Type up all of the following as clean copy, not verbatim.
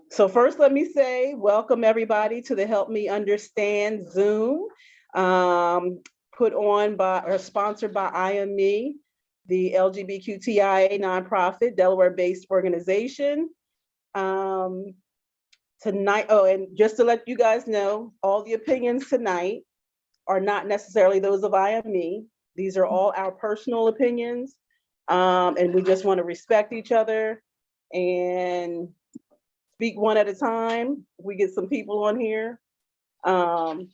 So first, let me say welcome everybody to the Help Me Understand Zoom, um, put on by or sponsored by IME, the LGBTQIA nonprofit, Delaware-based organization. Um, Tonight, oh, and just to let you guys know, all the opinions tonight are not necessarily those of IME. These are all our personal opinions, and we just want to respect each other and speak one at a time. We get some people on here. Um,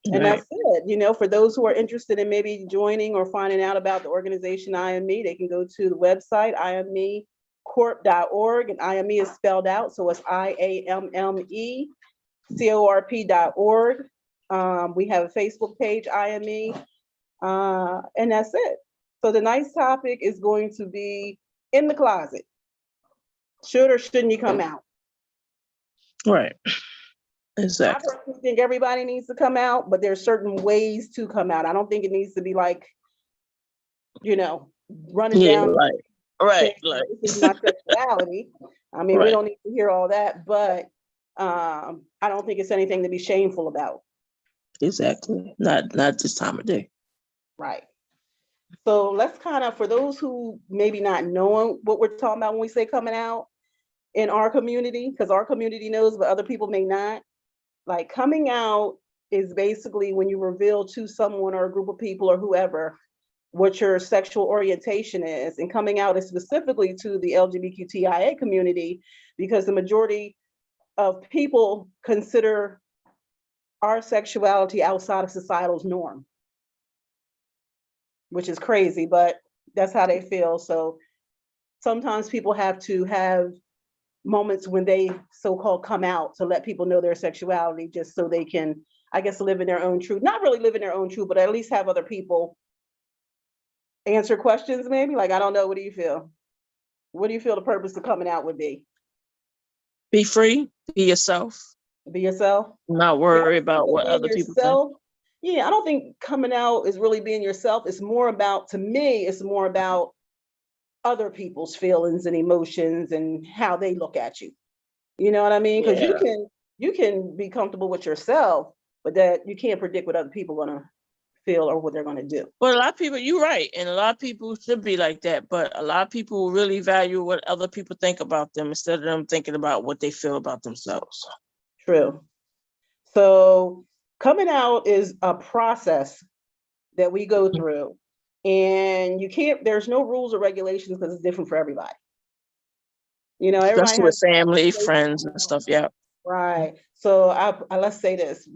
and Right. that's it. For those who are interested in maybe joining or finding out about the organization IME, they can go to the website, IMEcorp.org. And IME is spelled out. So it's IAMMECORP.org. We have a Facebook page, IME. And that's it. So the next topic is going to be in the closet. Should or shouldn't you come out? Right. I Exactly. personally think everybody needs to come out, but there's certain ways to come out. I don't think it needs to be like, running Yeah, down right, saying like this is my sexuality. I mean, we right. don't need to hear all that, but I don't think it's anything to be shameful about. Exactly. Not this time of day. Right. So let's kind of, for those who maybe not knowing what we're talking about when we say coming out in our community, because our community knows, but other people may not. Like coming out is basically when you reveal to someone or a group of people or whoever what your sexual orientation is. And coming out is specifically to the LGBTQIA community because the majority of people consider our sexuality outside of societal's norm, which is crazy, but that's how they feel. So sometimes people have to have moments when they so-called come out to let people know their sexuality just so they can, I guess, live in their own truth. Not really live in their own truth, but at least have other people answer questions maybe. Like, I don't know, what do you feel? What do you feel the purpose of coming out would be? Be free, be yourself, Be yourself? not Yeah, I worry don't think about that what being other people think. yourself, yeah, I don't think coming out is really being yourself. It's more about, to me, it's more about other people's feelings and emotions and how they look at you. You know what I mean? Because Yeah. you can be comfortable with yourself, but that you can't predict what other people are gonna feel or what they're gonna do. But a lot of people, you're right, and a lot of people should be like that. But a lot of people really value what other people think about them instead of them thinking about what they feel about themselves. True. So coming out is a process that we go through, and you can't. There's no rules or regulations because it's different for everybody. Everybody Especially has with their family, own way to friends, come and out. stuff. Yeah. Right. So let's say this.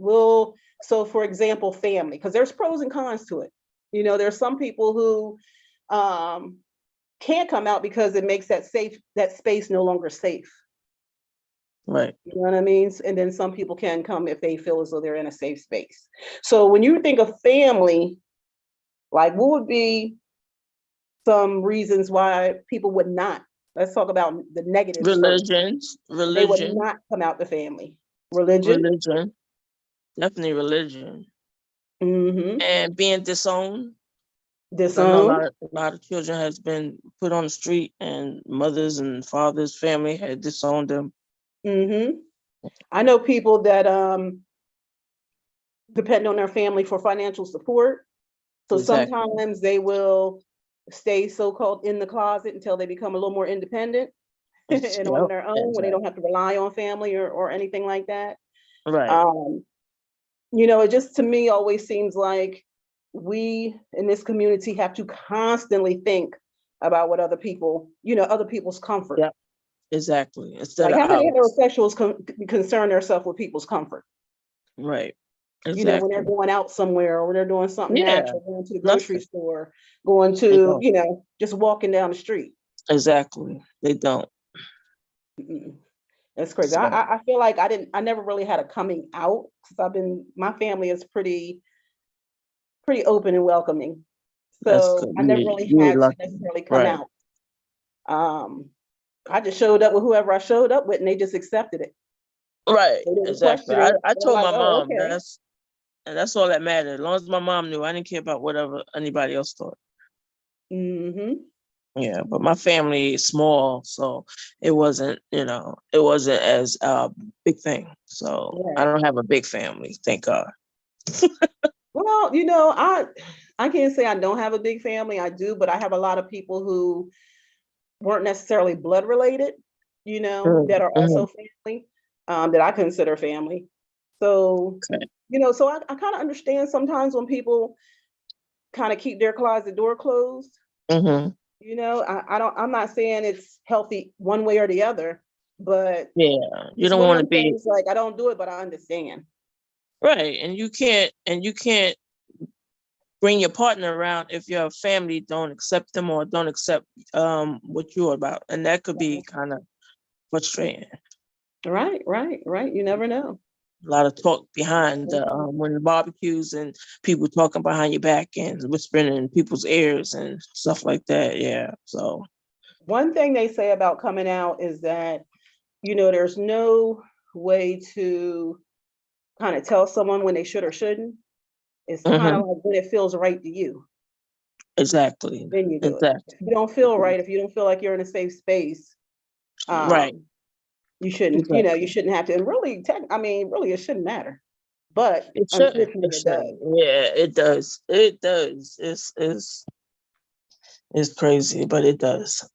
So for example, family, because there's pros and cons to it. There's some people who um, can't come out because it makes that space no longer safe. Right. You know what I mean? And then some people can come if they feel as though they're in a safe space. So when you think of family, like what would be some reasons why people would not? Let's talk about the negatives first. Religions, They would religion, not come out the family. Religion. religion, definitely religion, Mm-hmm. and being disowned. Because I know Disown. a lot of children has been put on the street, and mothers and fathers, family had disowned them. Mm-hmm. I know people that depend on their family for financial support. So Exactly. sometimes they will stay so-called in the closet until they become a little more independent and on Yep. their own, when they Exactly. don't have to rely on family or anything like that. Right. Um, it just to me always seems like we in this community have to constantly think about what other people's comfort. Yep. Exactly. Instead Like of how many ours. heterosexuals concern themselves with people's comfort? Right. When they're Exactly. going out somewhere or when they're doing something Yeah. natural, going to the grocery Nothing. store, going They to, don't. just walking down the street. Exactly. They don't. Mm-mm. That's crazy. I, So I I feel like I never really had a coming out because my family is pretty open and welcoming. that's So good. I never really You're had to lucky. necessarily come Right. out. Um, I just showed up with whoever I showed up with and they just accepted it. Right. They didn't Exactly. question it. I They're told like, my oh, mom okay. that's all that mattered. As long as my mom knew, I didn't care about whatever anybody else thought. Mm-hmm. Yeah, but my family is small, so it wasn't, it wasn't as big thing. So I Right. don't have a big family, thank God. Well, I can't say I don't have a big family. I do, but I have a lot of people who weren't necessarily blood related, that are Mm-hmm. also family, that I consider family. So, Okay. so I kind of understand sometimes when people kind of keep their closet door closed. Mm-hmm. I'm not saying it's healthy one way or the other, but Yeah, you it's don't one of want to them be things like I don't do it, but I understand. right, and you can't bring your partner around if your family don't accept them or don't accept what you're about, and that could be kind of frustrating. Right, right, right. You never know. A lot of talk behind the when the barbecues and people talking behind your back and whispering in people's ears and stuff like that. Yeah. So One thing they say about coming out is that, there's no way to kind of tell someone when they should or shouldn't. It's kind of mhm, like when it feels right to you, exactly. then you do it. If Exactly. you don't feel right, if you don't feel like you're in a safe space, Right. um, you Exactly. shouldn't have to. And really, really, it shouldn't matter. But It shouldn't. unfortunately, It it does. shouldn't. Yeah, it does. It does. It's crazy, but it does.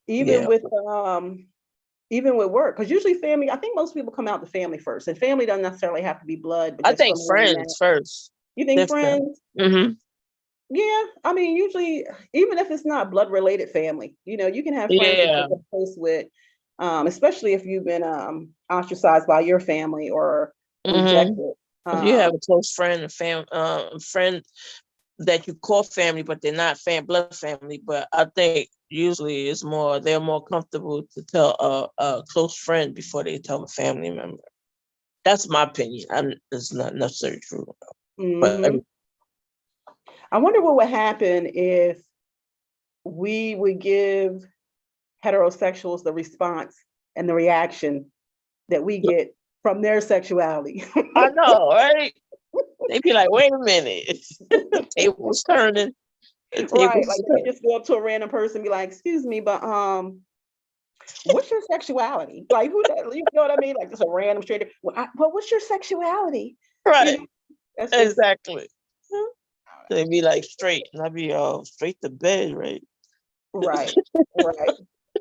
Even Yeah. with um, even with work, because usually family, I think most people come out to family first, and family doesn't necessarily have to be blood, but I just think someone that friends first. you think Different. friends. Hmm. Yeah, I mean, usually, even if it's not blood related family, you can have friends that Yeah. you're close with, especially if you've been ostracized by your family or Hmm. rejected. You have Um, a close friend, friend that you call family, but they're not blood family. But I think usually they're more comfortable to tell a close friend before they tell a family member. That's my opinion. It's not necessarily true, but mhm. I wonder what would happen if we would give heterosexuals the response and the reaction that we get from their sexuality. I know, right? They be like, "Wait a minute, tables turning, the Right. tables Like if you turning." just go up to a random person and be like, excuse me, but what's your sexuality? Like who that you know what I mean? Like just a random stranger. Well, what's your sexuality? You Right? know, that's just Exactly. They be like straight, and I be straight to bed, right? right. Right.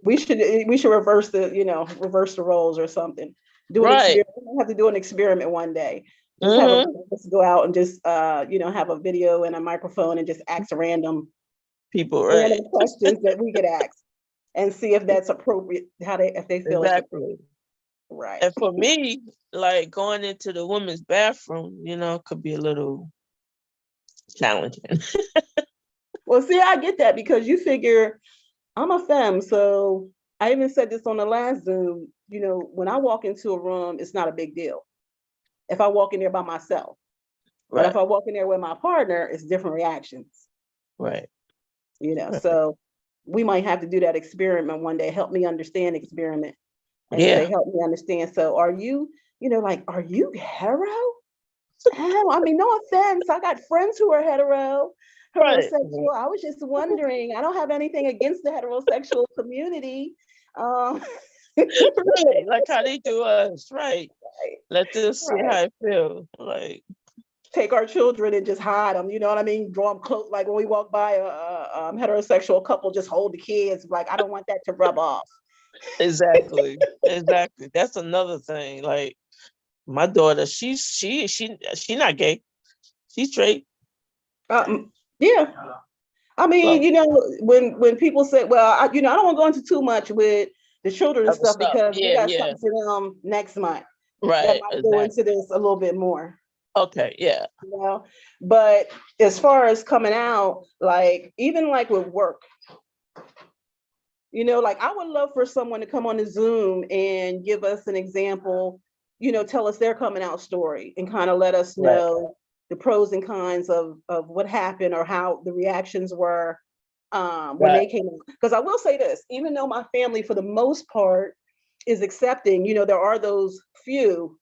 We should reverse the roles or something. Do an Right. experiment. We have to do an experiment one day. Hmm. Just go out and just have a video and a microphone and just ask People, right? random questions that we get asked and see if that's appropriate, if they feel it's appropriate. Exactly. Right. And for me, like going into the women's bathroom, could be a little challenging. Well, see, I get that because you figure I'm a femme, so I even said this on the last Zoom. When I walk into a room, it's not a big deal if I walk in there by myself. But if Right. I walk in there with my partner, it's different reactions. Right. Right. So we might have to do that experiment one day. Help me understand experiment and say, Yeah. help me understand. So are you, like, are you hetero? Oh, I mean, no offense. I got friends who are Right. heterosexual. I was just wondering. I don't have anything against the heterosexual community. Um, Right. Like how they do us. Right. right, Let them see right. how it feels. Like Take our children and just hide them. You know what I mean? Draw them close. Like when we walk by a heterosexual couple, just hold the kids. Like I don't want that to rub off. exactly. Exactly. That's another thing. Like my daughter, she not gay. She's straight. Yeah. I mean, So when people say, well, I don't want to go into too much with the children and other stuff stuff. because we Yeah, got yeah. something for them next month that Right. might go into Exactly. this a little bit more, Okay, yeah. you know. But as far as coming out, like even like with work, like I would love for someone to come on the Zoom and give us an example, tell us their coming out story and kind of let us Right. know the pros and cons of what happened or how the reactions were when Right. they came out. Because I will say this, even though my family for the most part is accepting, there are those few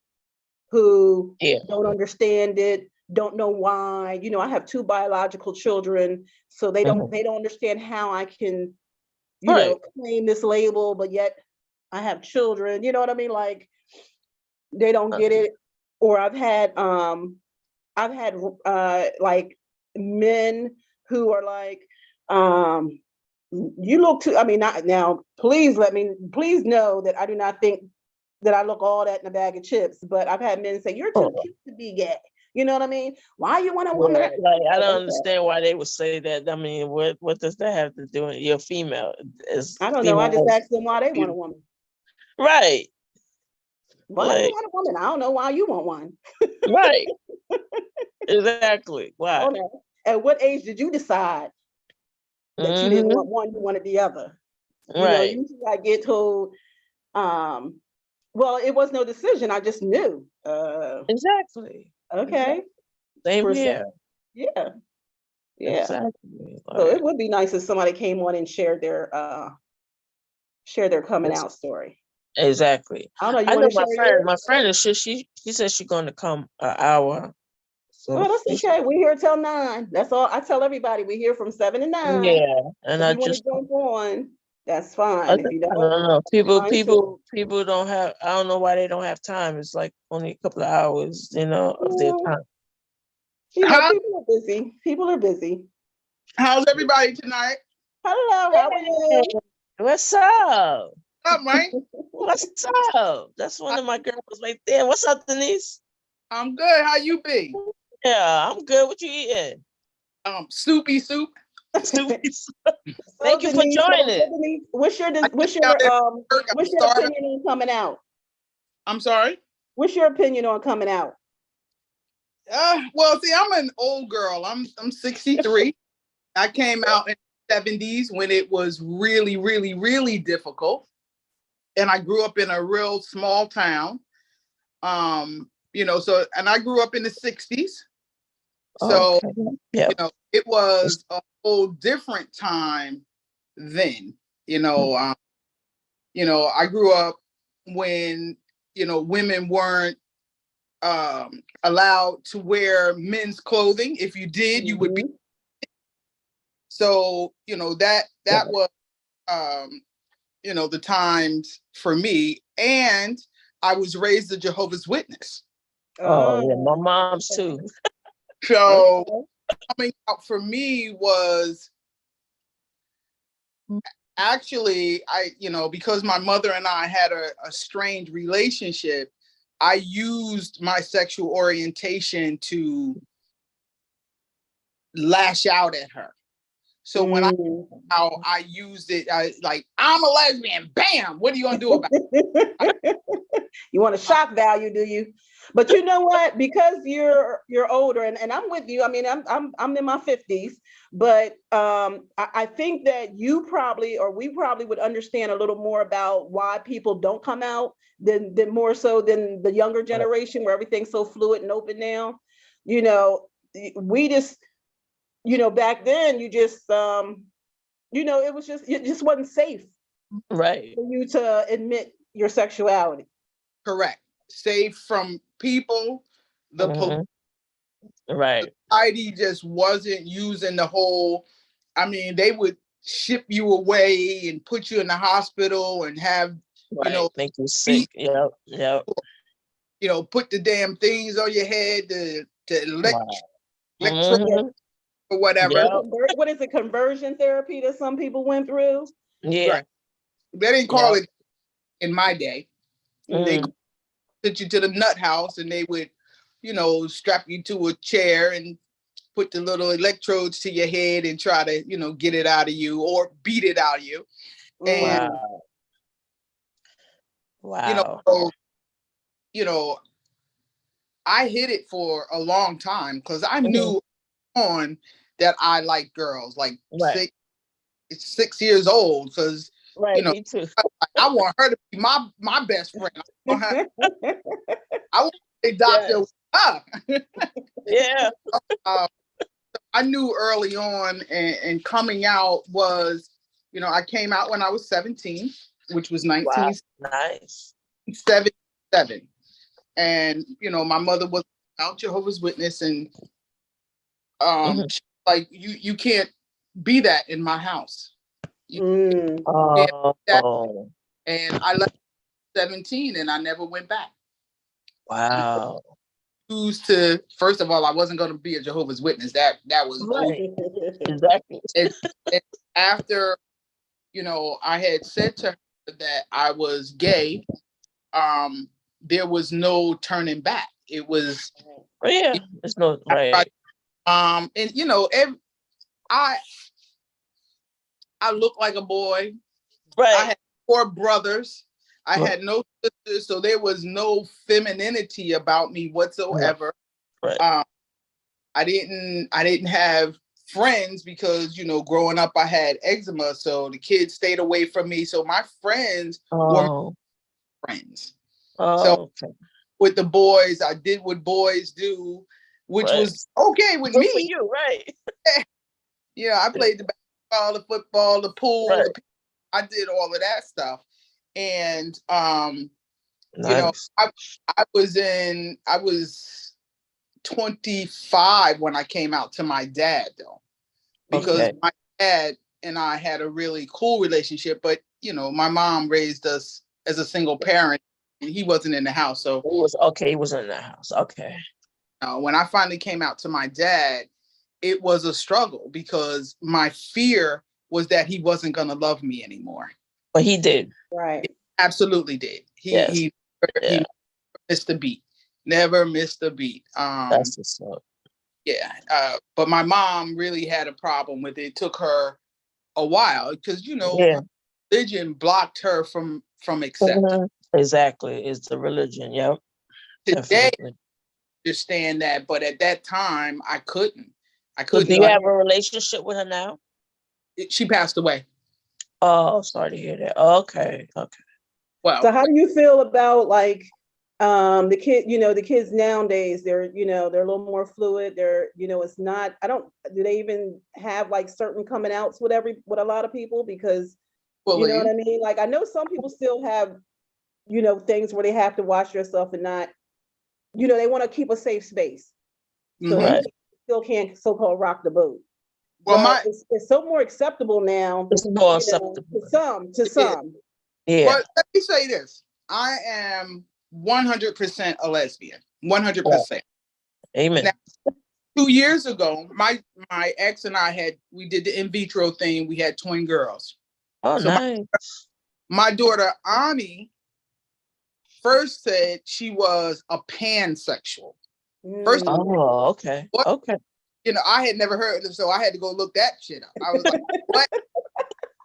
who Yeah. don't understand it, don't know why. You know, I have two biological children, so they don't understand how I can, you Right. know, claim this label, but yet I have children. You know what I mean? Like they don't get it. Or I've had like men who are like, you look too, I mean, not now, please know that I do not think that I look all that in a bag of chips, but I've had men say, you're too Oh, cute to be gay. You know what I mean? Why you want a woman? yeah, like I don't understand why they would say that. I mean, what does that have to do with you're female? Is I don't know. I just female asked them why they want a woman. right? Why you Like want a woman? I don't know why you want one. right, exactly. I Why? don't know. At what age did you decide that you didn't Hmm. want one, you wanted the other? You know, Right, usually I get told, well, it was no decision. I just knew. exactly. Okay. Same For some, here. yeah, yeah. Exactly. So it Like, would be nice if somebody came on and shared their coming it's- out story. exactly. I don't know. You I want know to share yours? my friend is she said she's going to come an hour. So Oh, that's okay. We're here till 9. That's all. I tell everybody we're here from 7 to 9. yeah, and If I you want to just jump on, that's I, fine. If you I don't, don't know. fine too. People don't have. I don't know why they don't have time. It's like only a couple of hours, you know, of their Yeah, time. you know, How, people are busy. People are busy. how's everybody tonight? Hello, how are Hey, you? what's up? Up, right? What's up? That's one of my girls right there. What's up, Denise? I'm good. How you be? Yeah, I'm good. What you eating? Soupy soup. Thank So you for Denise, joining. what's your I just got there from work. I what's your started. opinion on coming out? I'm sorry. What's your opinion on coming out? Well, see, I'm an old girl. I'm 63. I came out in the 70s when it was really, really, really difficult, and I grew up in a real small town. So and I grew up in the 60s. So Okay. Yeah. it was a whole different time then. I grew up when women weren't allowed to wear men's clothing. If you did, you would be. Mhm. So that was the times for me, and I was raised a Jehovah's Witness. Oh yeah, my Oh, mom's okay. too. So Okay. coming out for me was actually, because my mother and I had a strained relationship, I used my sexual orientation to lash out at her. So when Mm. I used it, I'm a lesbian. Bam! What are you gonna do about it? You want a shock value, do you? But you know what? Because you're older, and I'm with you. I mean, I'm in my 50s, but I think that you probably or we probably would understand a little more about why people don't come out than more so than the younger generation where everything's so fluid and open now. You know, we just, back then you just it just wasn't safe Right. for you to admit your sexuality. Correct. Safe from people. The Hmm. Right. society just wasn't using the whole. I mean, they would ship you away and put you in the hospital and have Right. Think you're beat, sick. Yep. Yep. put the damn things on your head to Wow. electro Yeah. Hmm. or whatever. Yep. What is it, conversion therapy that some people went through? Yeah. Right. They didn't call Yep. it in my day. They Mm. Mm. sent you to the nut house and they would, strap you to a chair and put the little electrodes to your head and try to, get it out of you or beat it out of you. And, Mm. Wow. you know, Wow. so, you know, I hid it for a long time because I Hmm. knew on that I like girls, like Right. 6 years old, because, Right. Me too. I want her to be my best friend. I want a doctor with Yes. her. Yeah. uh, I knew early on, and coming out was, I came out when I was 17, which was Wow. Nice. 1977. And, my mother was out Jehovah's Witness, and Mhm. like you can't be that in my house. You Mm. can't be that. Oh, And I left at 17 and I never went back. wow. Choose to, first of all, I wasn't going to be a Jehovah's Witness. That was over. Right. Exactly. And, and after, I had said to her that I was gay, there was no turning back. It was, Oh, yeah. It's no right. and I look like a boy. I Right. had 4 brothers. I Right. had no sisters, so there was no femininity about me whatsoever. Right. I didn't have friends because growing up I had eczema, so the kids stayed away from me. So my friends were my Oh. friends. So Oh. Okay. with the boys, I did what boys do, which Right. was okay with Good for me. you. Right. I played the basketball, the football, the pool, Right. I did all of that stuff. And Nice. I was 25 when I came out to my dad, though, because Okay. my dad and I had a really cool relationship, but my mom raised us as a single parent and he wasn't in the house. So He was okay. He was in the house. Okay. when I finally came out to my dad, it was a struggle because my fear was that he wasn't going to love me anymore. But he did. Right. He absolutely did. Yes. He Yeah. missed a beat. Never missed a beat. That's what's up. Yeah. But my mom really had a problem with it. It took her a while because Yeah. religion blocked her from accepting. Mhm. Exactly. It's the religion. Yep. Today, Definitely. I understand that, but at that time, I couldn't. So do you have a relationship with her now? She passed away. Oh, sorry to hear that. Okay. Okay. Well, So how do you feel about like the kids nowadays, they're they're a little more fluid. They're it's not, do they even have like certain coming outs with a lot of people? Because you know what I mean? Like I know some people still have things where they have to watch themselves and not, they want to keep a safe space. So Right. they still can't so-called rock the boat. well, But it's so more acceptable now, It's more acceptable. to some. Yeah. Well, let me say this. I am 100% a lesbian. 100%. Amen. Now, 2 years ago, my ex and I we did the in vitro thing. We had twin girls. Oh, So nice. my daughter Ani first said she was a pansexual. First, Oh, okay. what? Okay. I had never heard of it, so I had to go look that shit up. I was like, what?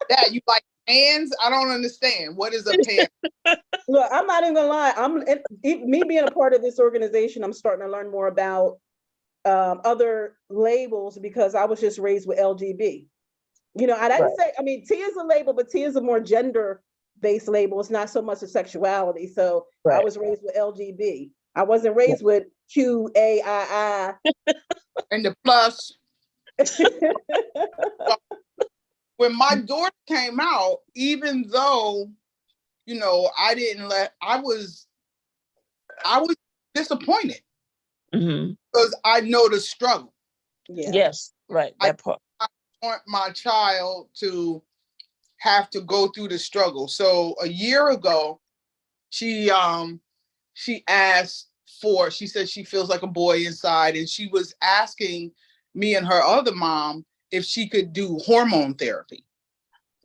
Dad, you like pans? I don't understand. What is a pan? Look, I'm not even gonna lie. Me being a part of this organization, I'm starting to learn more about other labels because I was just raised with LGB. I didn't say. I mean, T is a label, but T is a more gender-based label. It's not so much a sexuality. So I was raised with LGB. I wasn't raised with QAII. And the plus. When my daughter came out, even though, I was disappointed because I know the struggle. Yeah. Yes, right. That part. I want my child to have to go through the struggle. So a year ago, she she said she feels like a boy inside, and she was asking me and her other mom if she could do hormone therapy.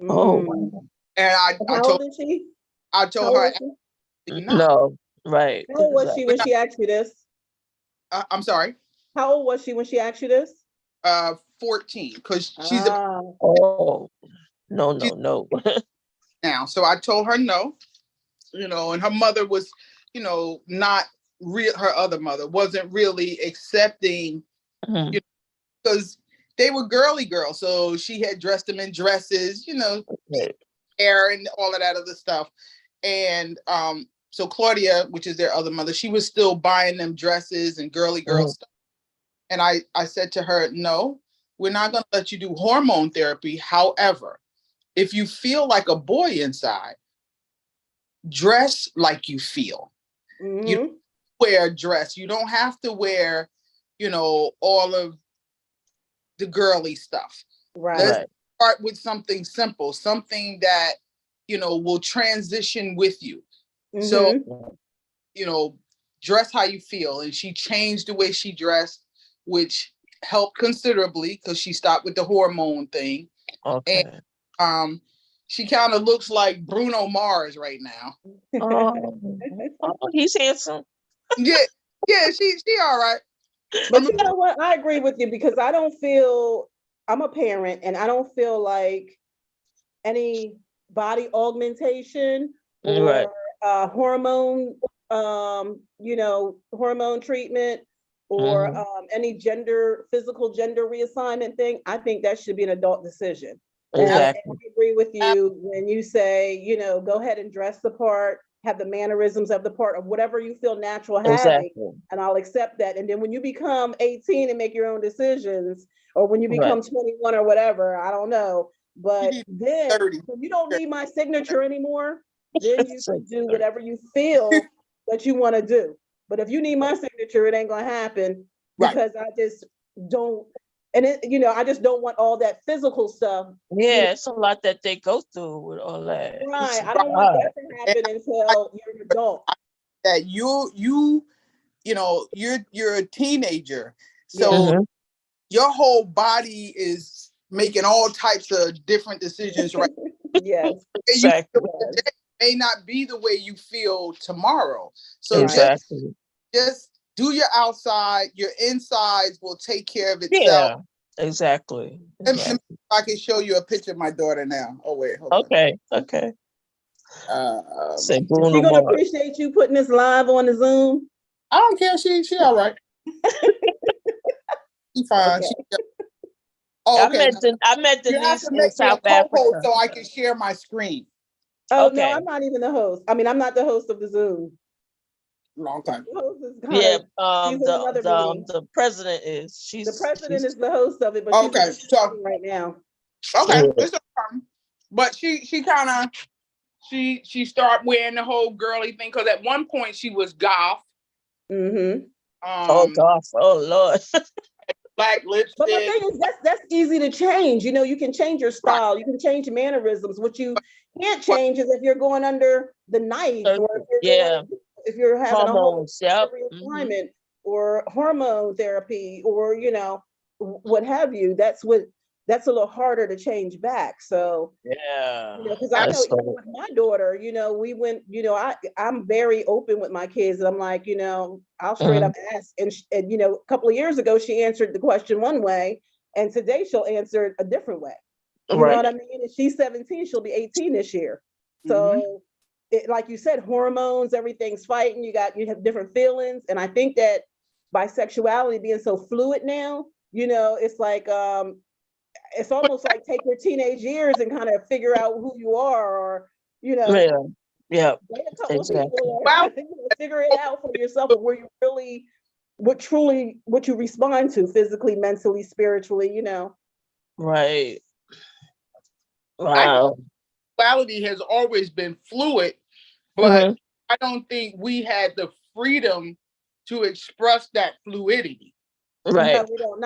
Oh, wow. And How old is she? I told her not. No, right. How old was she when she asked you this? I'm sorry. How old was she when she asked you this? 14, because she's oh, no. now. So I told her no, and her mother was, not real. Her other mother wasn't really accepting, because they were girly girls. So she had dressed them in dresses, hair and all of that other stuff. And so Claudia, which is their other mother, she was still buying them dresses and girly girl stuff. And I said to her, no, we're not going to let you do hormone therapy. However, if you feel like a boy inside, dress like you feel. wear a dress. You don't have to wear, all of the girly stuff. Right. Let's start with something simple, something that, will transition with you. So, dress how you feel. And she changed the way she dressed, which helped considerably because she stopped with the hormone thing. Okay. And she kind of looks like Bruno Mars right now. He's handsome. Yeah, she all right. But you know what? I agree with you because I don't feel, I'm a parent and I don't feel like any body augmentation or hormone, hormone treatment or any physical gender reassignment thing. I think that should be an adult decision. Exactly. And I agree with you when you say, go ahead and dress the part, have the mannerisms of the part of whatever you feel natural having, and I'll accept that. And then when you become 18 and make your own decisions, or when you become 21 or whatever, I don't know. But then when you don't need my signature anymore, then you can do whatever you feel that you want to do. But if you need my signature, it ain't gonna happen because I just don't. And I just don't want all that physical stuff. Yeah, it's a lot that they go through with all that. Right. I don't want that to happen until you're an adult. That you're a teenager. So your whole body is making all types of different decisions, right? Yes. Exactly. May not be the way you feel tomorrow. So just do your outside, your insides will take care of itself. Yeah, exactly. I can show you a picture of my daughter now. Oh wait, hold on. Okay. She's gonna appreciate you putting this live on the Zoom. I don't care. She all right. She's fine. Okay. I met Denise in South Africa, so I can share my screen. Oh no, I'm not even the host. I mean, I'm not the host of the Zoom. Long time. The president is. The president is the host of it, but she's right now. Okay, it's no problem. But she kind of she started wearing the whole girly thing because at one point she was goth. Mm-hmm. Goth. Oh Lord. Black lipstick. But the thing is, that's easy to change. You can change your style. You can change mannerisms. What you can't change is if you're going under the knife, or if you're having hormones, a whole reassignment or hormone therapy, or what have you. That's a little harder to change back. So because I know even with my daughter, we went. I'm very open with my kids, and I'm like, I'll straight up ask. And a couple of years ago, she answered the question one way, and today she'll answer it a different way. You know what I mean? And she's 17; she'll be 18 this year. So, like you said, hormones, everything's fighting. You have different feelings, and I think that bisexuality being so fluid now, it's like it's almost like take your teenage years and kind of figure out who you are, or figure it out for yourself, where you really, what you respond to physically, mentally, spiritually, Right. Wow. Sexuality has always been fluid, but I don't think we had the freedom to express that fluidity. Right. No, we don't.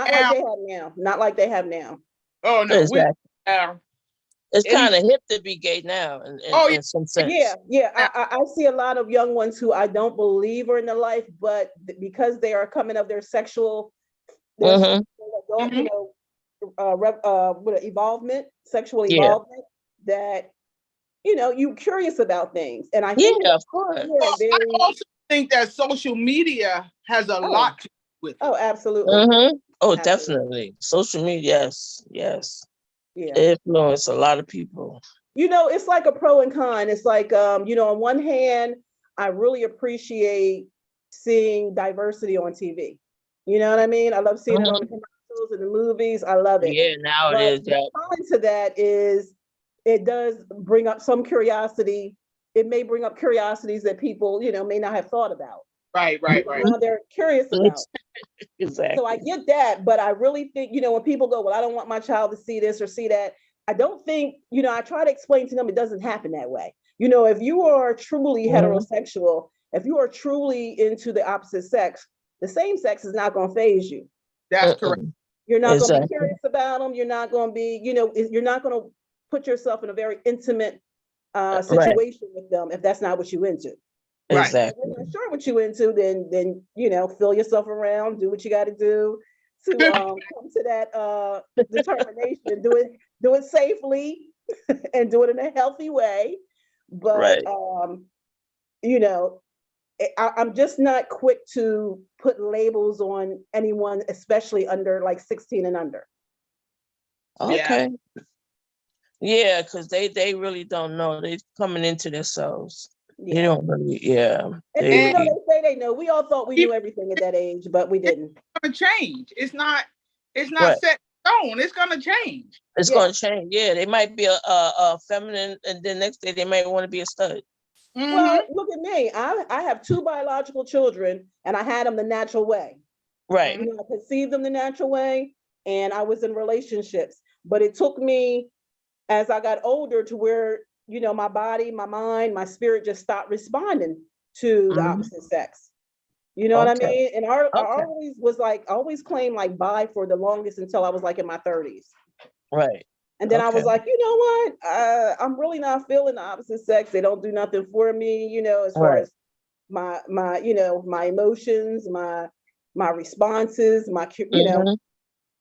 Not like they have now. Oh no, exactly. It's kind of hip to be gay now in some sense. Yeah. I see a lot of young ones who I don't believe are in the life, but because they are coming of their sexual, evolvement, sexual evolvement, that you're curious about things, and I think of course. I also think that social media has a lot to do with it. Oh, absolutely. Oh, absolutely. Definitely. Social media, yes. Yeah. It influence a lot of people. It's like a pro and con. It's like, on one hand, I really appreciate seeing diversity on TV. You know what I mean? I love seeing it on the commercials and the movies. I love it. Yeah, now it is. The con to that is it does bring up some curiosity. It may bring up curiosities that people, may not have thought about. Right. Now they're curious about. Exactly. So I get that, but I really think, when people go, well, I don't want my child to see this or see that. I don't think, I try to explain to them it doesn't happen that way. If you are truly heterosexual if you are truly into the opposite sex, the same sex is not going to phase you. That's correct. You're not going to be Exactly. curious about them. You're not going to be, you're not going to put yourself in a very intimate situation with them if that's not what you into. Right. Exactly. If you're not sure what you into, then feel yourself around, do what you got to do to come to that determination. Do it safely and do it in a healthy way. But I'm just not quick to put labels on anyone, especially under like 16 and under. Okay. Yeah, because they really don't know. They're coming into themselves. Yeah. They don't really, yeah. And even though they say they know, we all thought we knew everything at that age, but we didn't. It's gonna change. It's not Right. set in stone. It's gonna change. It's gonna change. Yeah, they might be a feminine, and then next day they might want to be a stud. Well, look at me. I have 2 biological children, and I had them the natural way. Right. I conceived them the natural way, and I was in relationships. But it took me, as I got older, to where my body, my mind, my spirit just stopped responding to the opposite sex. You know what I mean? And I always was like, always claimed like bi for the longest until I was like in my 30s. Right. And then I was like, you know what? I'm really not feeling the opposite sex. They don't do nothing for me, as far as my my emotions, my responses,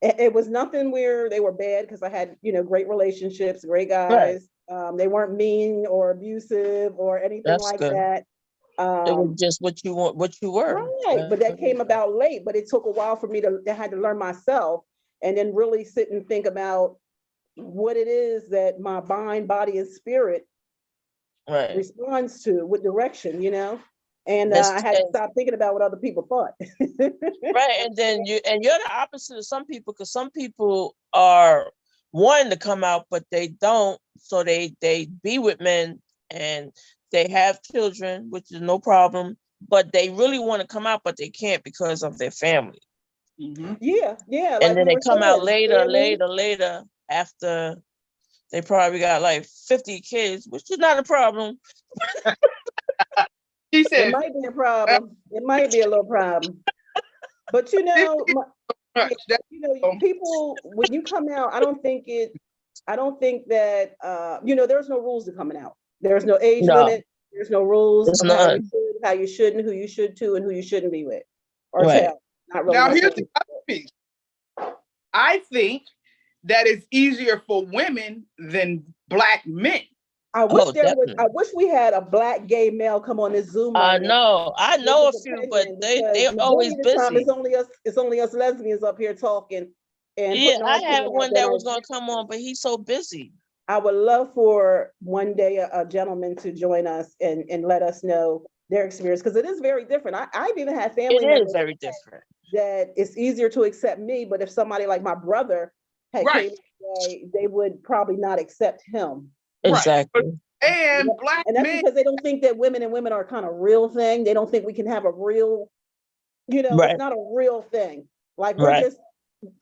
it was nothing where they were bad, because I had, great relationships, great guys. They weren't mean or abusive or anything that. It was just what you want, what you were. Right. But that came about late, but it took a while for me I had to learn myself, and then really sit and think about what it is that my mind, body, and spirit responds to, what direction, and I had to stop thinking about what other people thought. Right. And then you're the opposite of some people, because some people are wanting to come out, but they don't. So they be with men and they have children, which is no problem, but they really want to come out, but they can't because of their family. Yeah. And like then they come out later after they probably got like 50 kids, which is not a problem. She said it might be a problem. It might be a little problem. But people, when you come out, I don't think that there's no rules to coming out. There's no age limit. There's no rules of how you should and who you should to and who you shouldn't be with or tell. Not really. Now here's the other piece. I think that it's easier for women than Black men. I wish we had a Black gay male come on this Zoom. I know a few, but they're always busy. It's only us lesbians up here talking. And I had one that was gonna come on, but he's so busy. I would love for one day a gentleman to join us and let us know their experience, because it is very different. I've even had family members. It is very different. That it's easier to accept me, but if somebody like my brother had came today, they would probably not accept him. Exactly. And Black and that's men, because they don't think that women and women are kind of real thing. They don't think we can have a real, it's not a real thing. Like we're just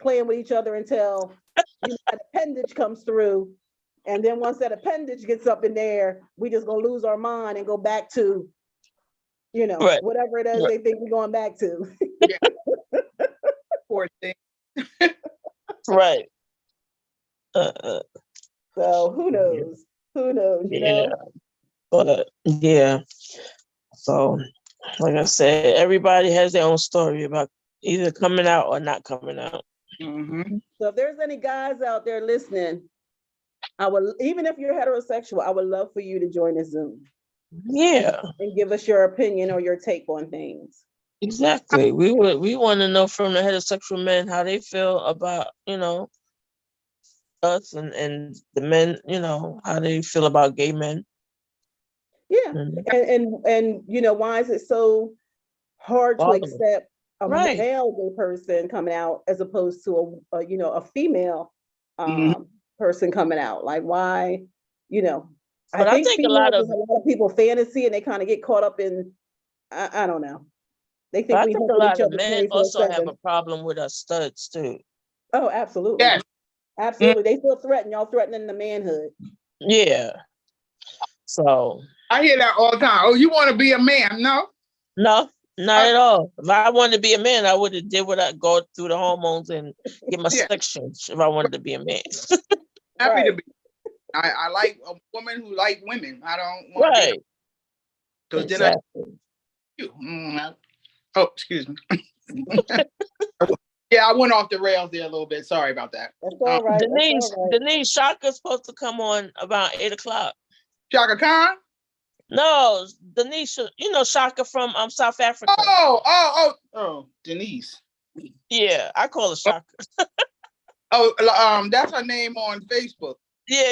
playing with each other until an appendage comes through. And then once that appendage gets up in there, we just gonna lose our mind and go back to, whatever it is they think we're going back to. Poor thing. Right. So who knows? Who knows? You know? But so like I said, everybody has their own story about either coming out or not coming out. So if there's any guys out there listening, even if you're heterosexual, I would love for you to join the Zoom. Yeah. And give us your opinion or your take on things. Exactly. We want to know from the heterosexual men how they feel about, us and the men, how they feel about gay men. Yeah. And why is it so hard to accept a male gay person coming out as opposed to a female person coming out? Like why, But I think a lot of people fantasy, and they kind of get caught up in, I don't know. They think I think a lot of men also have a problem with us studs too. Oh, absolutely. Yes. Absolutely. They feel threatened. Y'all threatening the manhood. Yeah. So I hear that all the time. Oh, you want to be a man? No. No, not Uh, at all. If I wanted to be a man, I would have did what I go through the hormones and get my Yeah, section if I wanted to be a man. happy to Right. be. I like a woman who like women. I don't want to date Right. because then I Exactly. you. Oh, excuse me. Yeah, I went off the rails there a little bit. Sorry about that. That's all right. That's Denise, all right. Denise, Shaka's supposed to come on about 8 o'clock. Shaka Khan. No, Denise, you know Shaka from South Africa. Denise. Yeah, I call her Shaka. That's her name on Facebook. Yeah.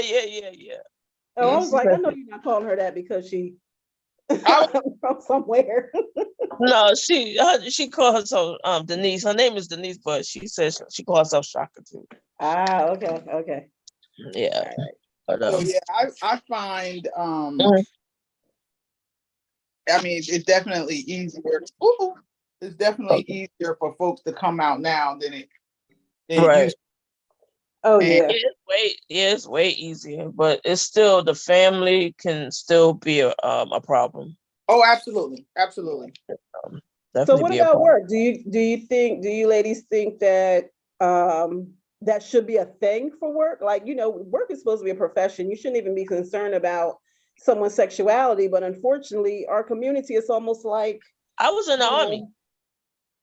Oh, I was like, I know Yes. you're not calling her that because she I, from somewhere. No, she called herself Denise. Her name is Denise, but she says she calls herself Shaka too. Okay, okay. Yeah. All right. But, so yeah, I find Mhm. I mean it's definitely easier. Ooh, it's definitely easier for folks to come out now than it Right. used Oh to. And yeah. It's way easier, but it's still the family can still be a problem. oh, absolutely, absolutely. Um, So definitely what be a about problem. work? Do you ladies think that that should be a thing for work? Like, work is supposed to be a profession. You shouldn't even be concerned about someone's sexuality, but unfortunately, our community is almost like, I was in the you army,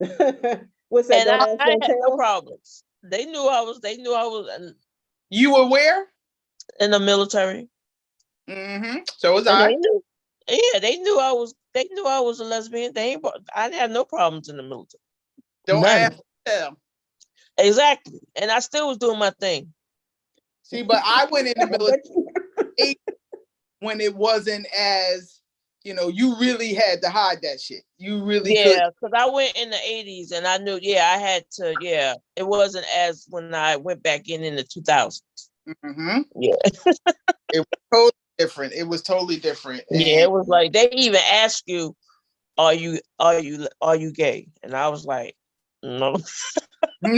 know, what's that? and Don't ask, I don't had no tell. problems. They knew I was. They knew I was You were where? in the military, So was and I. they knew. Yeah, they knew I was. They knew I was a lesbian. I had no problems in the military. Don't None. ask them. Exactly, and I still was doing my thing. See, but I went in the military But when it wasn't as, you really had to hide that shit. You really could. Yeah, because I went in the 80s and I knew, I had to, it wasn't as when I went back in the 2000s. Mm-hmm. Yeah. It was totally different. It was totally different. Yeah, And it was like they even ask you, are you gay? And I was like, no. yeah,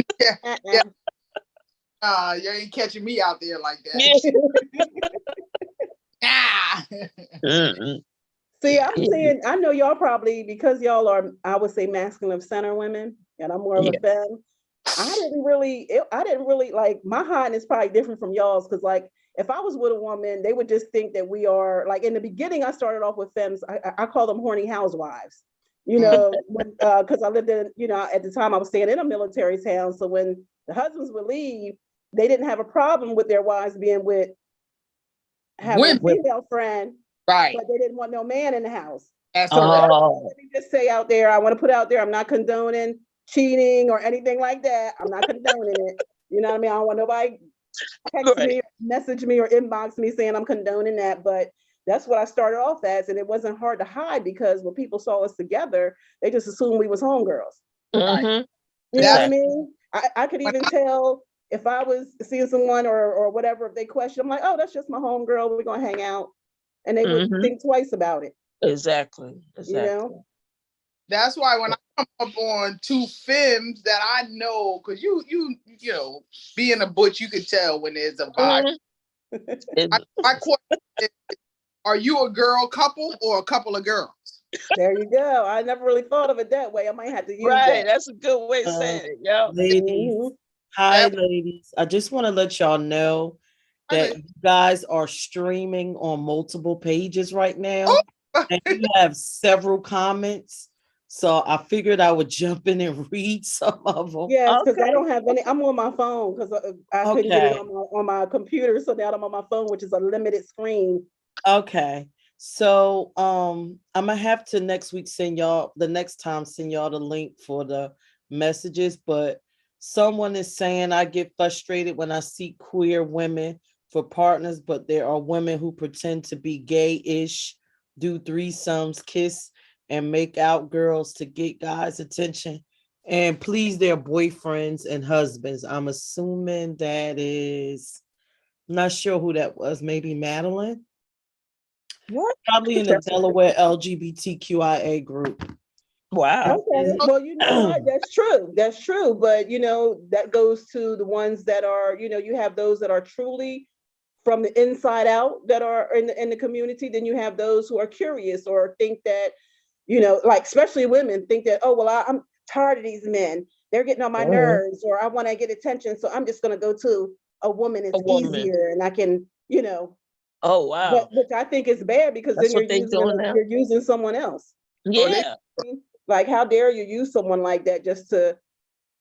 you ain't catching me out there like Yeah. that. Ah. Mm-mm. See, I'm Yeah. saying, I know y'all probably, because y'all are, I would say, masculine center women, and I'm more of a Yeah. femme. I didn't really like, my highness is probably different from y'all's, because like, if I was with a woman, they would just think that we are like, in the beginning, I started off with femmes. I call them horny housewives, because I lived in, at the time I was staying in a military town. So when the husbands would leave, they didn't have a problem with their wives being with having a Women, female friend, right? but they didn't want no man in the house. That's So correct. let me just say out there, I want to put out there, I'm not condoning cheating or anything like that. I'm not condoning it. You know what I mean? I don't want nobody text Right. me, message me, or inbox me saying I'm condoning that. But that's what I started off as, and it wasn't hard to hide because when people saw us together, they just assumed we was homegirls. Mm-hmm. You know what I Exactly. mean? I could even tell if I was seeing someone or whatever, if they question, I'm like, oh, that's just my homegirl. We're gonna hang out, and they wouldn't Mm-hmm. think twice about it. Exactly. You know? That's why when I come up on two femmes that I know, because being a butch, you could tell when there's a vibe. Mm-hmm. My question is, are you a girl couple or a couple of girls? There you go. I never really thought of it that way. I might have to use Right. that. That's a good way of saying it. Yeah. Ladies, Mhm. hi, Yep. ladies. I just want to let y'all know that you guys are streaming on multiple pages right now, and you have several comments. So I figured I would jump in and read some of them. Yes, because I Okay. don't have any. I'm on my phone because I couldn't get it Okay. on my computer. So now I'm on my phone, which is a limited screen. Okay. So I'm gonna have to next week send y'all the link for the messages, but someone is saying I get frustrated when I see queer women for partners, but there are women who pretend to be gay-ish, do threesomes, kiss and make out girls to get guys' attention and please their boyfriends and husbands. I'm assuming that is not sure who that was, maybe Madeline. What? Probably in the Delaware LGBTQIA group. Wow. Okay. Well, you know what? That's true. That's true. But that goes to the ones that are, you have those that are truly from the inside out that are in the community. Then you have those who are curious or think that you know, like especially women think that, oh, well, I'm tired of these men. They're getting on my Mhm. nerves, or I want to get attention. So I'm just going to go to a woman. A It's woman. easier and I can, you know, Oh, but wow. which I think is bad because then That's what they doing now? you're using someone else. Oh, they Yeah. Like, how dare you use someone like that just to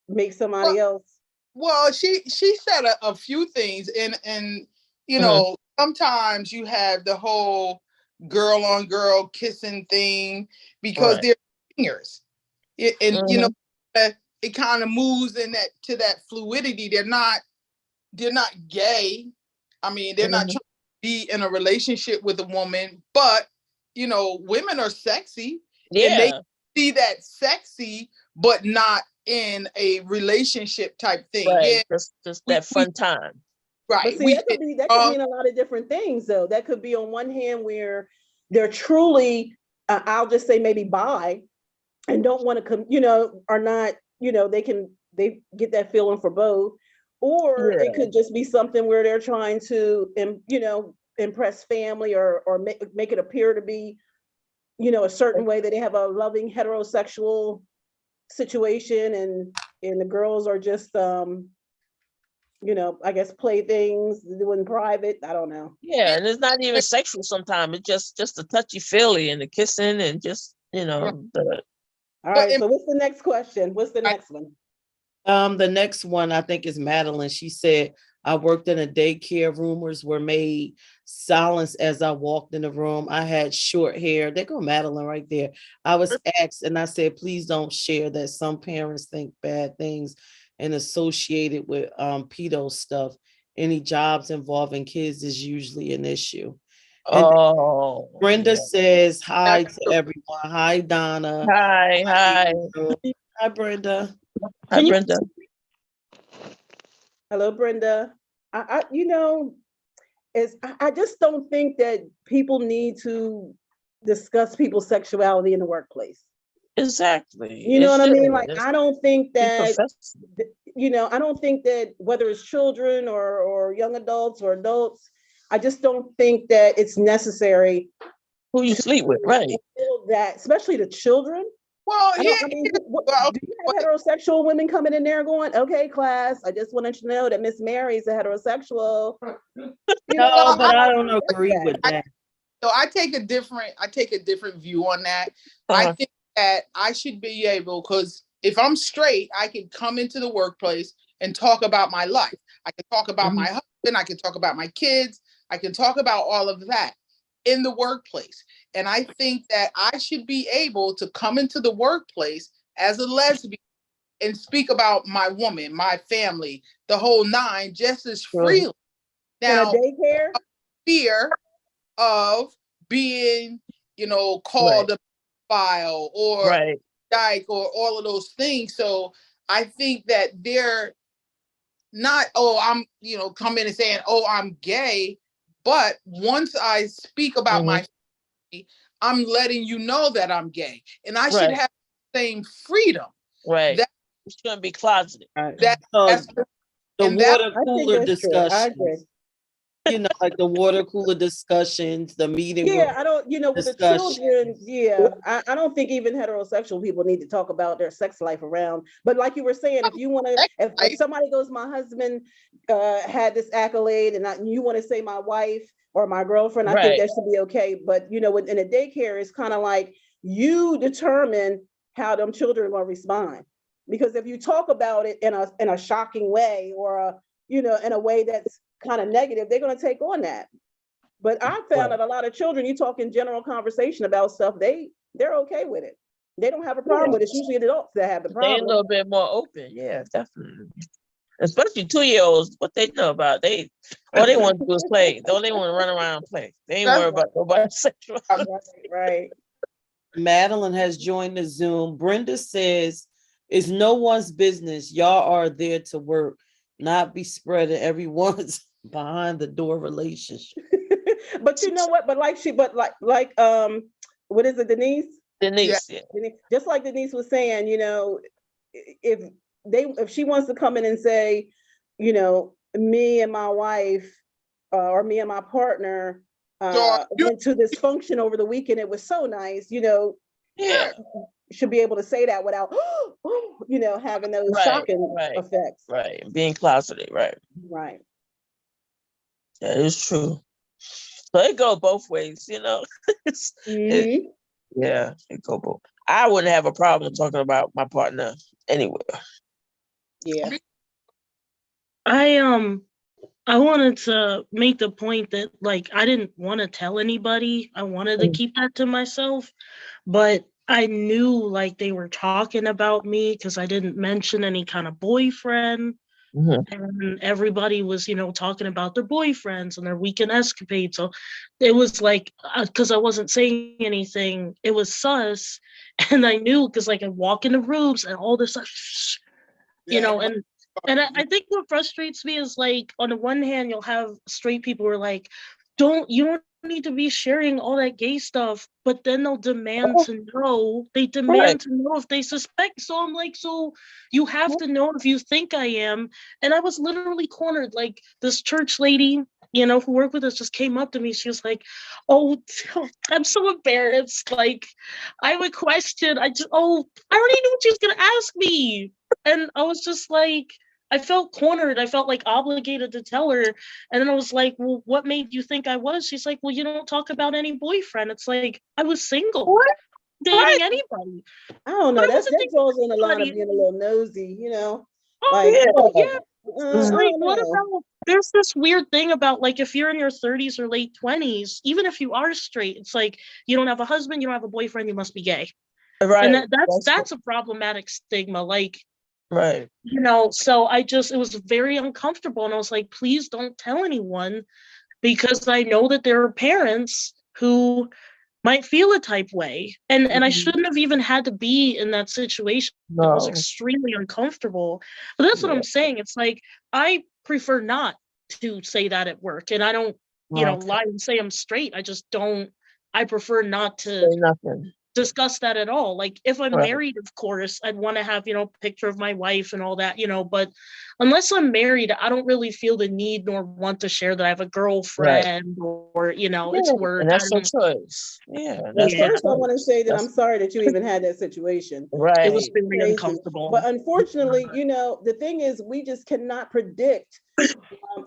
make somebody else? well, she said a few things, and you Mhm. know, sometimes you have the whole girl on girl kissing thing because Right. they're singers. And you know, Mhm. it kind of moves in that to that fluidity. They're not gay. I mean, they're not Mhm. trying to be in a relationship with a woman, but you know, women are sexy and they Yeah. see that sexy, but not in a relationship type thing. Right. Yeah, Just we that fun time. But right. see, that could mean a lot of different things, though. That could be on one hand where they're truly, I'll just say maybe bi, and don't want to come, you know, are not, you know, they get that feeling for both, or it Yeah. could just be something where they're trying to, you know, impress family or make it appear to be, you know, a certain way that they have a loving heterosexual situation, and the girls are just you know, I guess playthings, doing private. I don't know. Yeah. And it's not even sexual sometimes. It's just a touchy feely and the kissing and just, the All But right. So what's the next question? What's the next one? The next one I think is Madeline. She said, I worked in a daycare. Rumors were made. Silence as I walked in the room. I had short hair. There go Madeline right there. I was asked and I said, please don't share that. Some parents think bad things and associated with pedo stuff. Any jobs involving kids is usually an issue. And oh Brenda yeah. says hi that's to everyone. Hi, Donna. Hi, Hi, hi. Angel. Hi, Brenda. Hi, Brenda. Hello, Brenda. You know, I just don't think that people need to discuss people's sexuality in the workplace. Exactly. You know It what I should. mean? Like, It's I don't think be that, professional. you know, I don't think that whether it's children or young adults or adults, I just don't think that it's necessary Who you to sleep with, right? feel that, especially the children. well, I don't, I mean, well, do you have heterosexual women coming in there going, okay, class, I just wanted you to know that Miss Mary's a heterosexual. You know, No, well, but I don't don't think like agree that. with that. so I take a different view on that. I Uh-huh. think that I should be able, because if I'm straight, I can come into the workplace and talk about my life. I can talk about Mhm. my husband, I can talk about my kids, I can talk about all of that in the workplace. And I think that I should be able to come into the workplace as a lesbian and speak about my woman, my family, the whole nine, just as Sure. freely. In a Now, daycare, fear of being, you know, Right. called a file or Right. dyke or all of those things. So I think that they're not, oh, I'm, you know, coming and saying, oh, I'm gay. But once I speak about Hmm. my family, I'm letting you know that I'm gay. And I should Right. have the same freedom. Right. That You shouldn't be closeted. Right. that So that's the and that water I think cooler that's true. I agree. discussions, like the water cooler discussions, the meeting room Yeah, I don't, you know, with the children, discussions. yeah, I don't think even heterosexual people need to talk about their sex life around. But like you were saying, if you want to, if I, somebody goes, my husband had this accolade, and you want to say my wife or my girlfriend, I think Right. that should be okay. But you know, in a daycare, it's kind of like you determine how them children are going to respond. Because if you talk about it in a shocking way or you know, in a way that's kind of negative, they're going to take on that. But I found Right. that a lot of children, you talk in general conversation about stuff, they're okay with it. They don't have a problem Yeah. with it. It's usually adults that have the They a problem. little bit more open. Yeah, definitely. Especially 2-year-olds, what they know about all they want to do is play. All they want to run around and play. They ain't worried that's about nobody's sexual. Right, right. Madeline has joined the Zoom. Brenda says, it's no one's business. Y'all are there to work, not be spreading everyone's behind the door relationship. But you know what? But what is it, Denise? yeah. Denise, yeah. Just like Denise was saying, you know, if if she wants to come in and say, you know, me and my wife or me and my partner So went to this function over the weekend, it was so nice, you know, Yeah, should be able to say that without, having those right, shocking right, effects. right. Being closeted, right. Right. That is true. So it go both ways, It's, it, Mhm. yeah, it go both. I wouldn't have a problem talking about my partner anywhere. Yeah. I wanted to make the point that like I didn't want to tell anybody. I wanted to Mm. keep that to myself, but I knew like they were talking about me because I didn't mention any kind of boyfriend. Mhm. And everybody was, talking about their boyfriends and their weekend escapades. So it was like, because I wasn't saying anything, it was sus. And I knew because like I walk into rooms and all this stuff, Yeah, and I think what frustrates me is like on the one hand you'll have straight people who are like, you don't need to be sharing all that gay stuff, but then they'll demand to know. They Right. demand to know if they suspect. So I'm like, so you have to know if you think I am. And I was literally cornered. Like this church lady, who worked with us just came up to me. She was like, "Oh, I'm so embarrassed. Like, I have a question. I already knew what she was gonna ask me." And I was just like, I felt cornered. I felt like obligated to tell her. And then I was like, well, what made you think I was? She's like, well, you don't talk about any boyfriend. It's like, I was single, What? dating anybody. I don't But know. I wasn't That dating draws in a line of anybody. being a little nosy. Oh, Like, Yeah. yeah. It's I like, don't what know. about, there's this weird thing about like, if you're in your 30s or late 20s, even if you are straight, it's like, you don't have a husband, you don't have a boyfriend, you must be gay. And Right. that's a problematic stigma. Like, right. so it was very uncomfortable. And I was like, please don't tell anyone because I know that there are parents who might feel a type way. And I Mhm. shouldn't have even had to be in that situation. It was No. extremely uncomfortable. But that's what Yeah. I'm saying. It's like, I prefer not to say that at work. And I don't, Okay. lie and say I'm straight. I just don't, I prefer not to Say nothing. discuss that at all. Like if I'm Right. married, of course, I'd want to have, a picture of my wife and all that, but unless I'm married, I don't really feel the need nor want to share that I have a Right. girlfriend or, it's Yeah. work. And I that's your don't, choice. Yeah. Well, That's your yeah, first, I want to choice. say that I'm That's sorry that you even had that situation. it was right. very Crazy. But uncomfortable. unfortunately, the thing is, we just cannot predict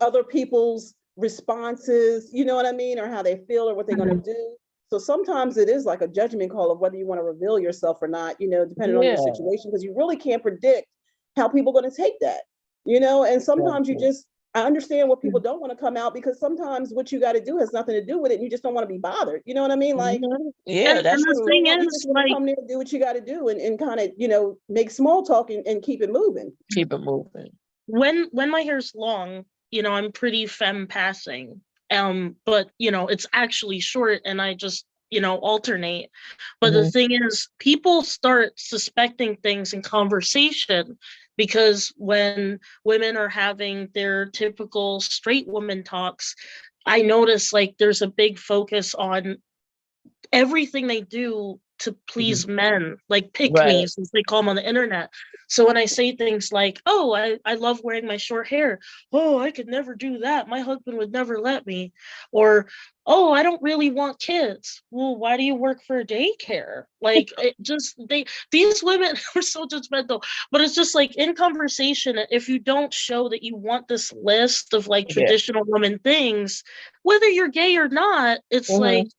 other people's responses, you know what I mean, or how they feel or what they're going to do. So sometimes it is like a judgment call of whether you want to reveal yourself or not, depending on your Yeah. situation, because you really can't predict how people are going to take that, and sometimes Exactly. I understand what people don't want to come out because sometimes what you got to do has nothing to do with it. And you just don't want to be bothered. You know what I mean? Like, Mhm. Yeah, And that's the true. thing you is, just want to like, come there and do what you got to do and kind of, make small talk and keep it moving. Keep it moving. when my hair's long, I'm pretty femme passing. But it's actually short and I just, alternate. But the Mhm. thing is, people start suspecting things in conversation because when women are having their typical straight woman talks, I notice like there's a big focus on everything they do to please men, like pick Right. me, since they call them on the internet. So when I say things like, oh, I love wearing my short hair. Oh, I could never do that. My husband would never let me. Or, oh, I don't really want kids. Well, why do you work for a daycare? Like these women are so judgmental, but it's just like in conversation, if you don't show that you want this list of like Yeah. traditional woman things, whether you're gay or not, it's like, Mhm.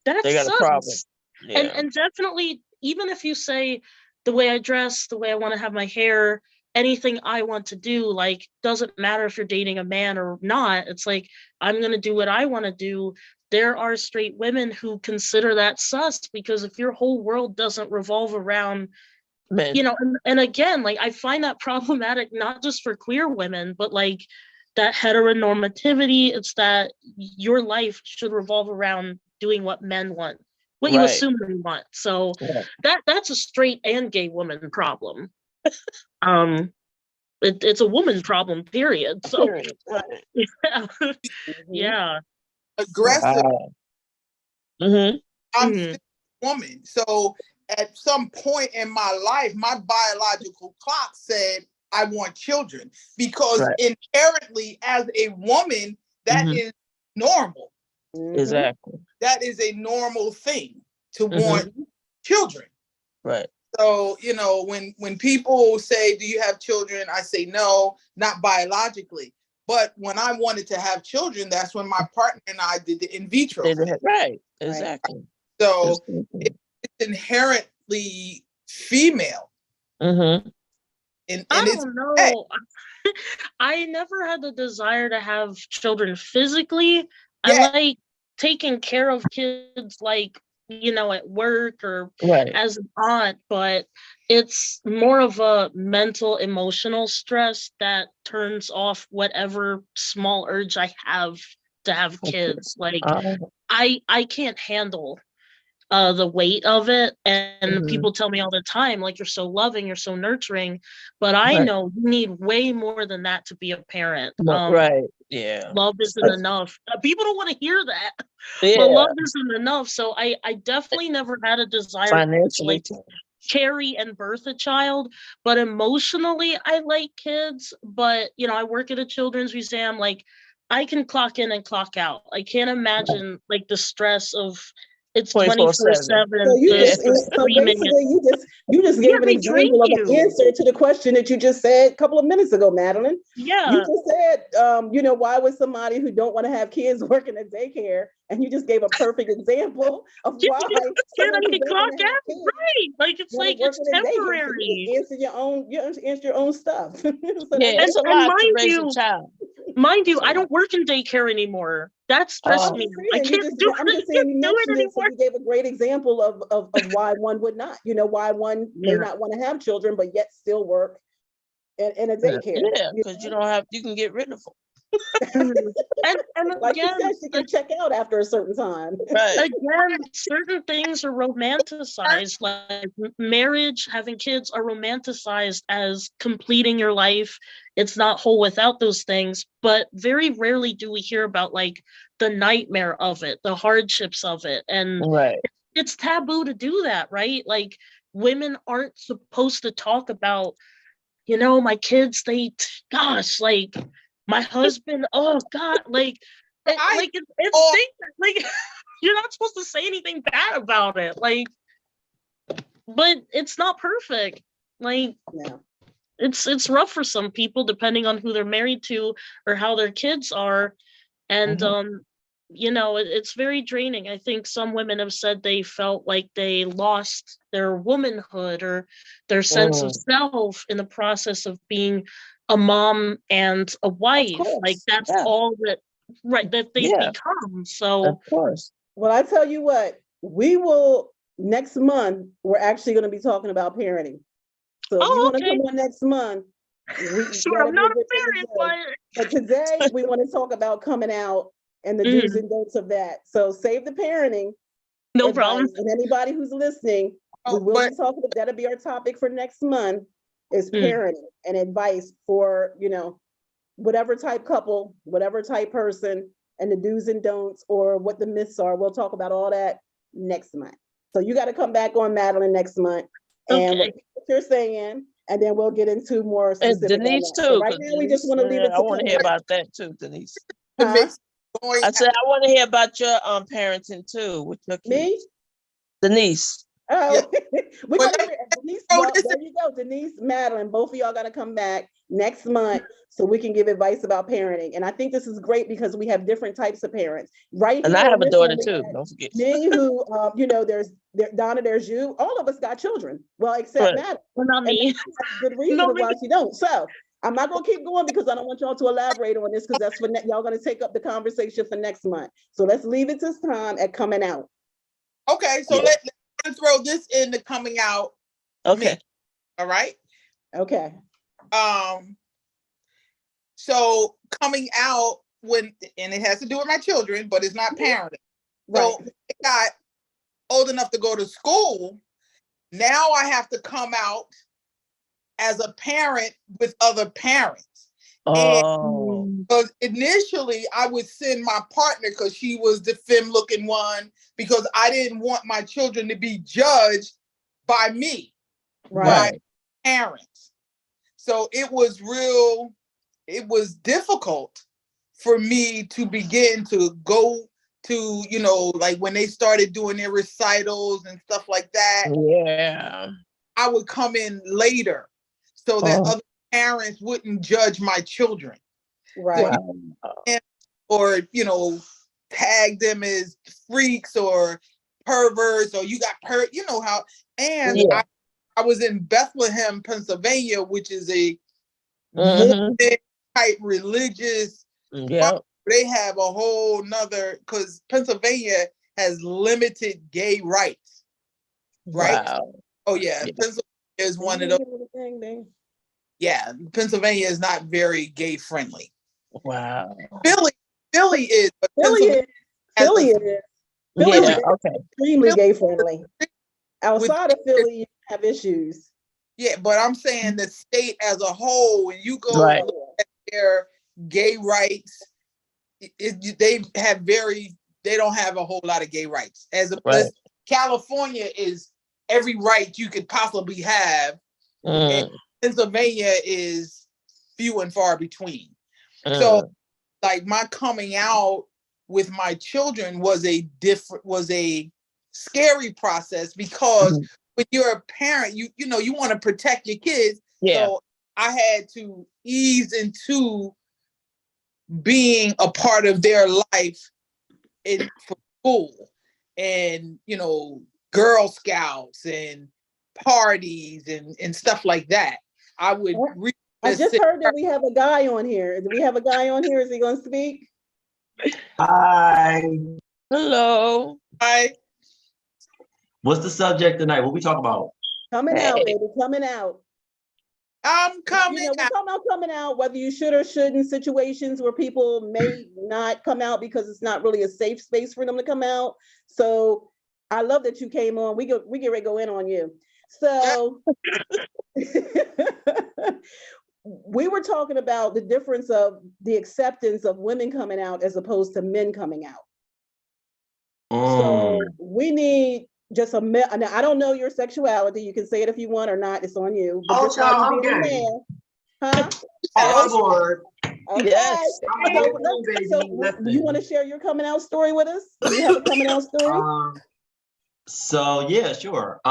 that They got a problem. sucks. And Yeah. definitely, even if you say the way I dress, the way I want to have my hair, anything I want to do, like doesn't matter if you're dating a man or not. It's like I'm gonna do what I want to do. There are straight women who consider that sus because if your whole world doesn't revolve around, Men. and again, like I find that problematic not just for queer women, but like that heteronormativity. It's that your life should revolve around doing what men want, what you Right. assume they want. So Right. that's a straight and gay woman problem. It's a woman problem, period. So Period. Right. yeah. Mhm. Yeah. aggressive. Wow. Mhm. I'm Mhm. still a woman. So at some point in my life, my biological clock said I want children because Right. inherently, as a woman, that Mhm. is normal. Mhm. Exactly. That is a normal thing to Mhm. want children. Right. So, you know, when people say, do you have children? I say no, not biologically. But when I wanted to have children, that's when my partner and I did the in vitro thing. Right. Exactly. So Exactly. it's inherently female. Mm-hmm. And I it's don't know. I never had the desire to have children physically. I yeah, like taking care of kids, like, at work or Right. as an aunt, but it's more of a mental, emotional stress that turns off whatever small urge I have to have kids. Like, I can't handle the weight of it, and Mhm. people tell me all the time, like, you're so loving, you're so nurturing, but I Right. know you need way more than that to be a parent. Right. Yeah. Love isn't enough. People don't want to hear that, but Yeah. love isn't enough. So I definitely never had a desire to Financially. like carry and birth a child, but emotionally I like kids. But I work at a children's museum. Like, I can clock in and clock out. I can't imagine like the stress of it's 24/7. 24/7. So you Yeah. just, The so screaming. basically you just Yeah, gave an they drain example of an you. answer to the question that you just said a couple of minutes ago, Madeline. You Yeah. just said, why would somebody who don't want to have kids work in a daycare? And you just gave a perfect example of Yeah, why and someone I who can doesn't clock want to have out. kids Right. Like, it's want to like work it's in a daycare. So temporary. you just answer your own stuff. So Yeah, that's it's a And lot to raise a child. mind you, So, I don't work in daycare anymore. That stressed I'm me. just I saying, can't do I'm it. just I saying can't you do it mentioned it, so anymore. you gave a great example of why one would not, why one may Yeah. not want to have children, but yet still work in a yeah, daycare. because you can get rid of them. And Like you again, said, she can check out after a certain time. Right. certain things are romanticized, like marriage, having kids are romanticized as completing your life. It's not whole without those things, but very rarely do we hear about like the nightmare of it, the hardships of it. And Right. it's taboo to do that, right? Like, women aren't supposed to talk about, my kids, gosh, like, my husband, oh God, like, like, you're not supposed to say anything bad about it. Like, but it's not perfect. Like, Yeah. it's rough for some people, depending on who they're married to or how their kids are. And, it's very draining. I think some women have said they felt like they lost their womanhood or their sense of self in the process of being a mom and a wife. Like, course. that's Yeah. all that they've Yeah. become. So Of course. Well, I tell you what, we will next month. We're actually going to be talking about parenting. So if you want to okay. come on next month, Sure, that'll I'm be a not good a thing to parent, do. but But today we want to talk about coming out and the do's and don'ts of that. So save the parenting no advice. problem. And anybody who's listening, we will but be talking. That'll be our topic for next month. Is Mm. parenting and advice for whatever type couple, whatever type person, and the do's and don'ts or what the myths are. We'll talk about all that next month. So you got to come back on, Madeline, next month and Okay. what you're saying, and then we'll get into more And specific on Denise that. So too. right 'Cause now we just Denise, want to leave it I to want to hear about that too, Denise. the Huh? mix going I said I want to hear about your parenting too with your kids. Me? Denise. Oh, Yeah. we're But gonna Denise. Oh, Y'all, this there you go, Denise, Madeline. Both of y'all got to come back next month so we can give advice about parenting. And I think this is great because we have different types of parents. Right And here I have on a this daughter one, we too. got Don't forget. me who, Donna, there's you. All of us got children. Well, except Right. Madeline. Well, not And me. that's a good reason No, of why she don't. So I'm not gonna keep going because I don't want y'all to elaborate on this because that's for y'all gonna take up the conversation for next month. So let's leave it this time at coming out. okay, so Yeah. let's throw this in the coming out. Okay. All right. Okay. So coming out and it has to do with my children, but it's not parenting. Right. So they got old enough to go to school. Now I have to come out as a parent with other parents. Oh. Because initially I would send my partner because she was the femme looking one, because I didn't want my children to be judged by me, Right. by parents. So it was difficult for me to begin to go to, like when they started doing their recitals and stuff like that, Yeah. I would come in later so that other parents wouldn't judge my children. Right. Or, tag them as freaks or perverts, or you got how, and Yeah. I was in Bethlehem, Pennsylvania, which is a Mhm. type religious. Yeah. They have a whole nother, because Pennsylvania has limited gay rights, right? Wow. Oh yeah, Yeah. Pennsylvania is one of those. Yeah, Pennsylvania is not very gay friendly. Wow. Philly is, but Philly is. Philly is. Philly Yeah. is Okay. extremely Philly- gay friendly. Outside of Philly, you have issues. Yeah, but I'm saying the state as a whole, when you go Right. look at their gay rights, they don't have a whole lot of gay rights. Right. California is every right you could possibly have, and Pennsylvania is few and far between. So, like, my coming out with my children was a scary process, because when you're a parent, you want to protect your kids. Yeah. So I had to ease into being a part of their life for school, and Girl Scouts and parties and stuff like that. I would I just heard that we have a guy on here. Do we have a guy on here? Is he going to speak? Hi. Hello. Hi. What's the subject tonight? What we talk about? Coming out, baby, coming out. I'm coming We're talking about coming out, whether you should or shouldn't, situations where people may not come out because it's not really a safe space for them to come out. So I love that you came on. We get ready to go in on you. So we were talking about the difference of the acceptance of women coming out as opposed to men coming out. So we need just and I don't know your sexuality. You can say it if you want or not. It's on you. But just like you being a man, huh? All aboard. Okay. Yes. So you want to share your coming out story with us? Do you have a coming out story? So yeah, sure.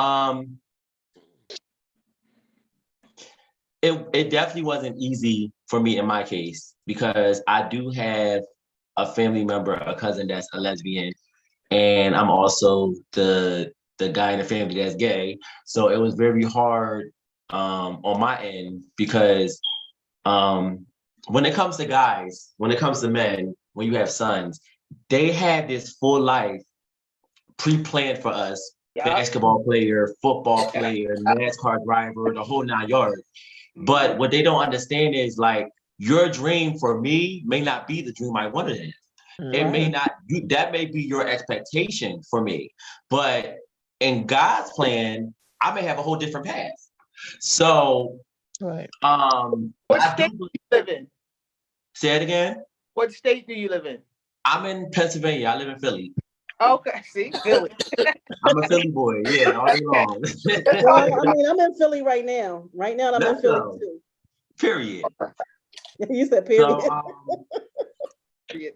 It definitely wasn't easy for me in my case, because I do have a family member, a cousin that's a lesbian, and I'm also the guy in the family that's gay. So it was very hard on my end, because when it comes to guys, when it comes to men, when you have sons, they had this full life pre-planned for us. Basketball player, football player, NASCAR driver, the whole 9 yards. But what they don't understand is, like, your dream for me may not be the dream I wanted to have. It may not, that may be your expectation for me. But in God's plan, I may have a whole different path. So, what I state do you live in? Say it again. What state do you live in? I'm in Pennsylvania. I live in Philly. Okay, see, Philly. I'm a Philly boy, yeah, all day long. Well, I mean, I'm in Philly right now. Right now, I'm in Philly too. Period. You said period.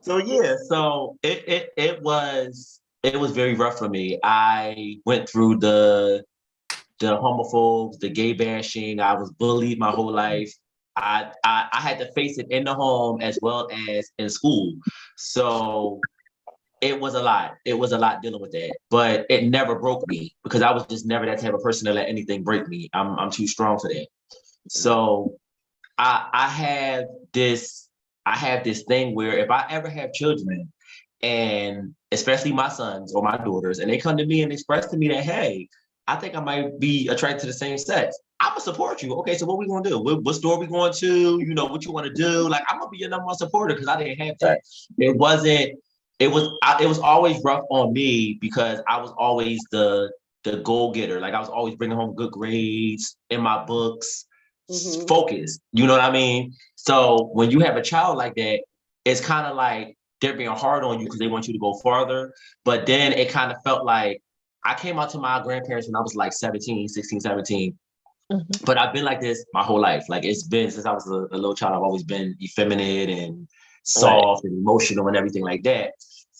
So yeah, so it was very rough for me. I went through the homophobes, the gay bashing. I was bullied my whole life. I had to face it in the home as well as in school. So it was a lot. It was a lot dealing with that, but it never broke me, because I was just never that type of person to let anything break me. I'm too strong for that. So I have this thing where if I ever have children, and especially my sons or my daughters, and they come to me and express to me that, hey, I think I might be attracted to the same sex, I'm gonna support you. Okay, so what we gonna do? What store we going to? You know, what you want to do? Like, I'm gonna be your number one supporter, because I didn't have to. It was always rough on me, because I was always the goal-getter. Like, I was always bringing home good grades in my books, focused. You know what I mean? So when you have a child like that, it's kind of like they're being hard on you because they want you to go farther. But then it kind of felt like I came out to my grandparents when I was like 16, 17. But I've been like this my whole life. Like, it's been since I was a little child. I've always been effeminate and soft and emotional and everything like that.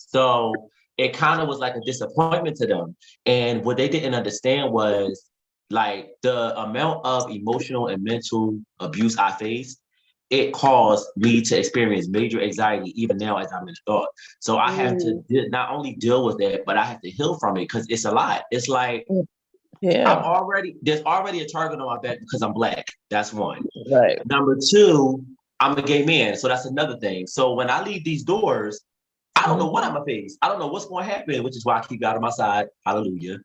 So it kind of was like a disappointment to them. And what they didn't understand was like the amount of emotional and mental abuse I faced, it caused me to experience major anxiety even now as I'm an adult. So I have to not only deal with that, but I have to heal from it because it's a lot. It's like Yeah. there's already a target on my back because I'm Black. That's one. Right. Number two, I'm a gay man. So that's another thing. So when I leave these doors, I don't know what I'm gonna face. I don't know what's going to happen, which is why I keep God on my side. Hallelujah.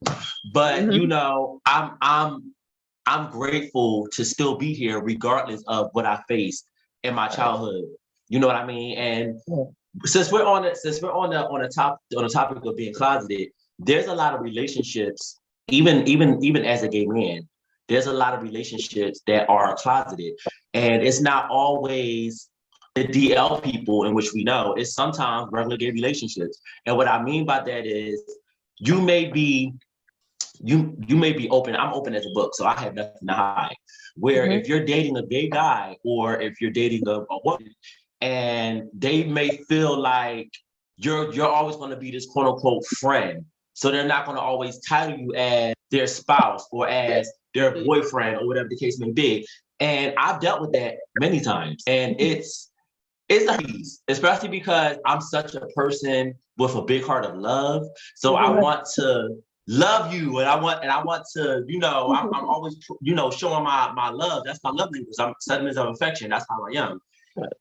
But you know, I'm grateful to still be here regardless of what I faced in my childhood. You know what I mean? And since we're on the topic of being closeted, there's a lot of relationships, even as a gay man, there's a lot of relationships that are closeted. And it's not always the DL people in which we know, it's sometimes regular gay relationships. And what I mean by that is you may be open. I'm open as a book, so I have nothing to hide. Where if you're dating a gay guy or if you're dating a woman, and they may feel like you're always going to be this quote unquote friend, so they're not going to always title you as their spouse or as their boyfriend or whatever the case may be. And I've dealt with that many times, and it's a piece, especially because I'm such a person with a big heart of love. So I want to love you, and I want to, you know, I'm always, you know, showing my love. That's my love language. I'm sentiments of affection. That's how I am.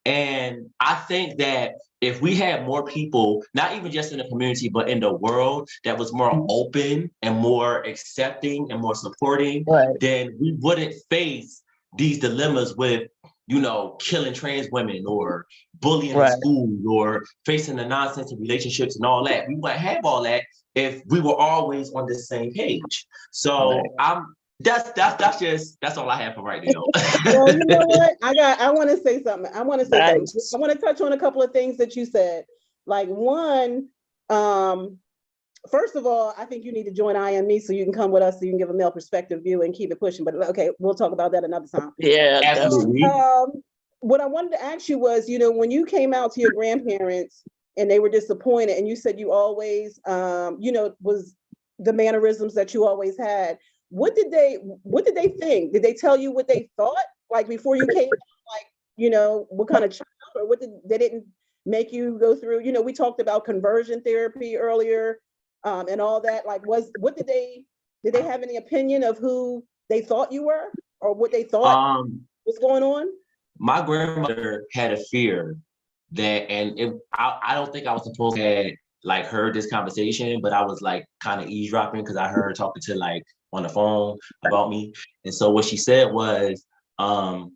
And I think that if we had more people, not even just in the community, but in the world that was more open and more accepting and more supporting, then we wouldn't face these dilemmas with, you know, killing trans women or bullying in school or facing the nonsense of relationships and all that. We wouldn't have all that if we were always on the same page. So that's all I have for right now. Well, you know what? I want to say something. I want to touch on a couple of things that you said. Like one, first of all, I think you need to join IME so you can come with us so you can give a male perspective view and keep it pushing. But okay, we'll talk about that another time. Yeah, absolutely. What I wanted to ask you was, you know, when you came out to your grandparents and they were disappointed, and you said you always, you know, was the mannerisms that you always had. What did they think? Did they tell you what they thought? Like before you came, like, you know, what kind of child, or they didn't make you go through? You know, we talked about conversion therapy earlier, and all that. Like, did they have any opinion of who they thought you were, or what they thought was going on? My grandmother had a fear that, and I don't think I was supposed to have like heard this conversation, but I was like kind of eavesdropping because I heard her talking to like on the phone about me. And so what she said was, I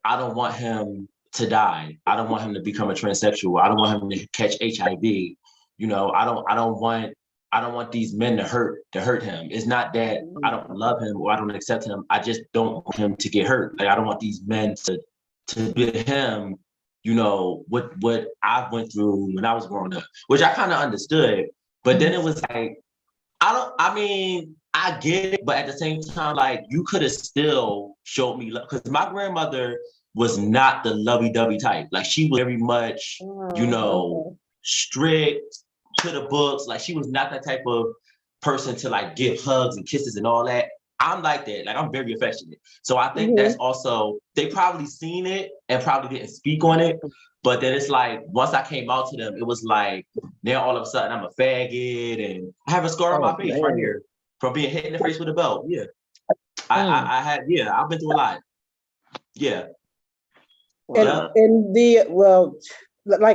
don't want him to die. I don't want him to become a transsexual. I don't want him to catch HIV. You know, I don't want these men to hurt him. It's not that I don't love him or I don't accept him. I just don't want him to get hurt. Like I don't want these men to be him, you know, what I went through when I was growing up, which I kind of understood. But then it was like, I get it, but at the same time, like you could have still showed me love, because my grandmother was not the lovey-dovey type. Like she was very much, you know, strict to the books. Like she was not that type of person to like give hugs and kisses and all that. I'm like that. Like I'm very affectionate. So I think that's also, they probably seen it and probably didn't speak on it. But then it's like, once I came out to them, it was like, now all of a sudden I'm a faggot and I have a scar on my face right here from being hit in the face with a belt. Yeah. I've been through a lot. Yeah. Like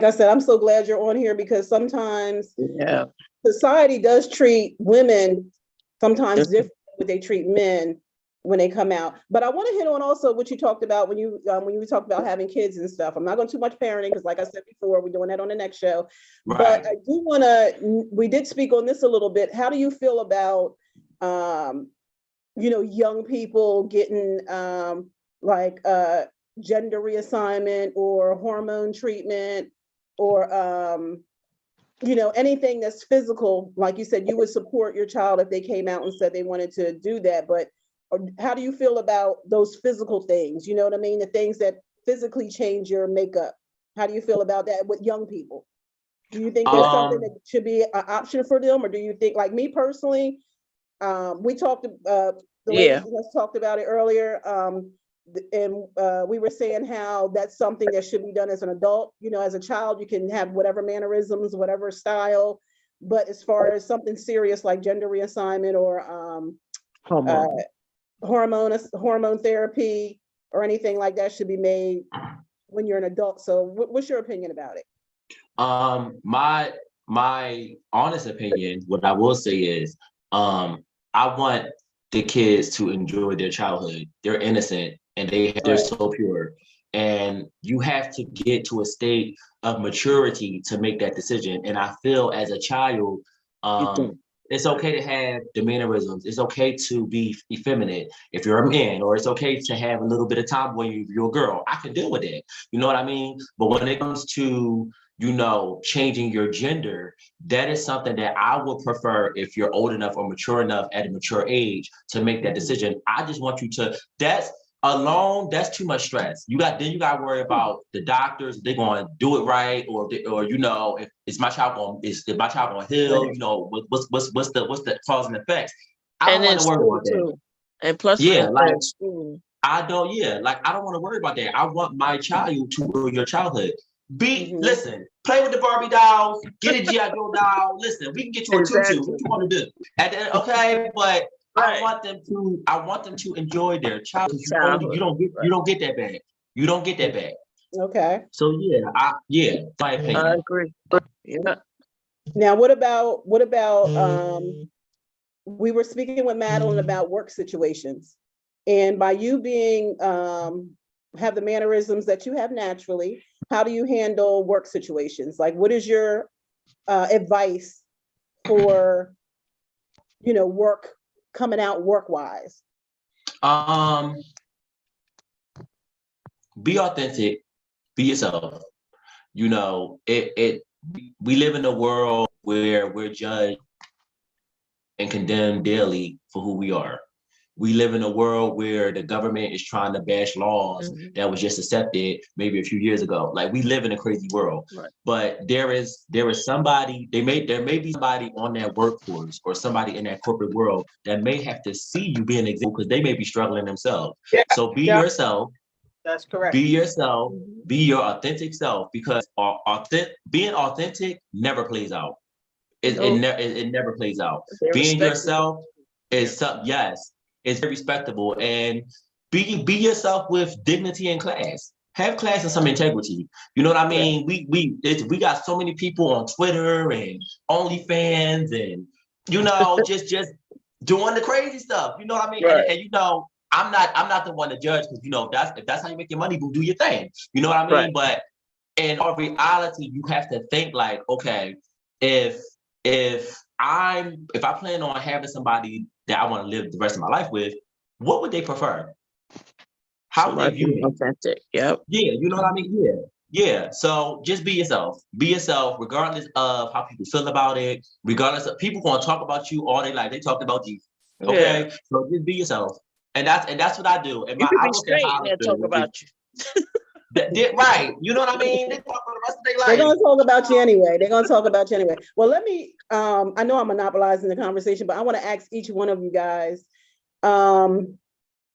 I said, I'm so glad you're on here, because sometimes society does treat women sometimes different than they treat men when they come out. But I want to hit on also what you talked about when you talked about having kids and stuff. I'm not going too much parenting because, like I said before, we're doing that on the next show. Right. But I do want to. We did speak on this a little bit. How do you feel about, you know, young people getting gender reassignment or hormone treatment, or you know, anything that's physical? Like you said, you would support your child if they came out and said they wanted to do that, but how do you feel about those physical things? You know what I mean? The things that physically change your makeup. How do you feel about that with young people? Do you think there's something Um, that should be an option for them, or do you think, like me personally, we talked, the ladies Yeah. just talked about it earlier, and we were saying how that's something that should be done as an adult. You know, as a child, you can have whatever mannerisms, whatever style, but as far as something serious like gender reassignment or uh, Hormone. hormone therapy or anything like that should be made when you're an adult. So what's your opinion about it? my honest opinion, what I will say is, I want the kids to enjoy their childhood. They're innocent and they're Right. so pure. And you have to get to a state of maturity to make that decision. And I feel as a child, You do. it's okay to have the mannerisms. It's okay to be effeminate if you're a man, or it's okay to have a little bit of tomboy if you're a girl. I can deal with it. You know what I mean? But when it comes to, you know, changing your gender, that is something that I would prefer if you're old enough or mature enough at a mature age to make that decision. I just want you to, that's alone, that's too much stress. You got to worry about the doctors, they're going to do it right, or you know, if is my child going to heal, you know, what's the cause and effects. I And don't then want to worry school about that. too. And plus Yeah, like in school. I don't, yeah, like I don't want to worry about that. I want my child to ruin your childhood. Mhm. Listen, play with the Barbie dolls, get a G.I. Joe doll. Listen, we can get you a tutu. Exactly. What you want to do? Okay, but Right. I want them to enjoy their childhood. Childhood, You don't get that back. You don't get that back. Okay. So my opinion. I agree. Yeah. Now, what about we were speaking with Madeline about work situations, and by you being have the mannerisms that you have naturally, how do you handle work situations? Like, what is your advice for, you know, work coming out work wise? Be authentic, be yourself. You know, we live in a world where we're judged and condemned daily for who we are. We live in a world where the government is trying to bash laws that was just accepted maybe a few years ago. Like, we live in a crazy world. Right. But there is somebody, there may be somebody on that workforce or somebody in that corporate world that may have to see you be an example because they may be struggling themselves. Yeah. So be Yeah. yourself. That's correct. Be yourself, be your authentic self, because being authentic never plays out. It never plays out. They're Being respected. yourself is yes, it's very respectable, and be yourself with dignity and class. Have class and some integrity. You know what I mean? We got so many people on Twitter and OnlyFans, and you know, just doing the crazy stuff. You know what I mean? Right. And you know, I'm not the one to judge, because you know, if that's how you make your money, boo, do your thing. You know what I mean? Right. But in our reality, you have to think like, okay, if I plan on having somebody that I want to live the rest of my life with, what would they prefer? How would they view me? Authentic. Yep. Yeah, you know what I mean? Yeah. So just be yourself. Be yourself, regardless of how people feel about it. Regardless of, people gonna talk about you all day, like they talked about Jesus. Okay, Yeah. so just be yourself, and that's what I do. And You could I be look at straight and they'll talk Hollister, about you. right? You know what I mean? They talk for the rest of their life. They're gonna talk about you anyway. They're gonna talk about you anyway. Well, let me, I know I'm monopolizing the conversation, but I want to ask each one of you guys.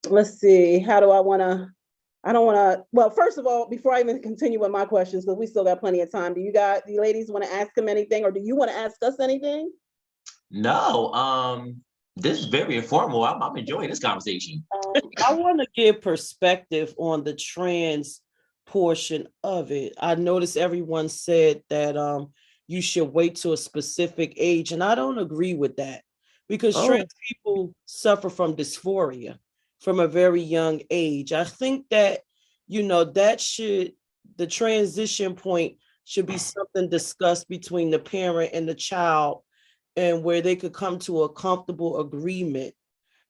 Let's see, how do I wanna, I don't wanna, well, first of all, before I even continue with my questions, because we still got plenty of time, do you ladies want to ask them anything, or do you want to ask us anything? No, this is very informal. I'm enjoying this conversation. I want to give perspective on the trans portion of it. I noticed everyone said that you should wait to a specific age, and I don't agree with that, because trans people suffer from dysphoria from a very young age. I think that, you know, the transition point should be something discussed between the parent and the child, and where they could come to a comfortable agreement,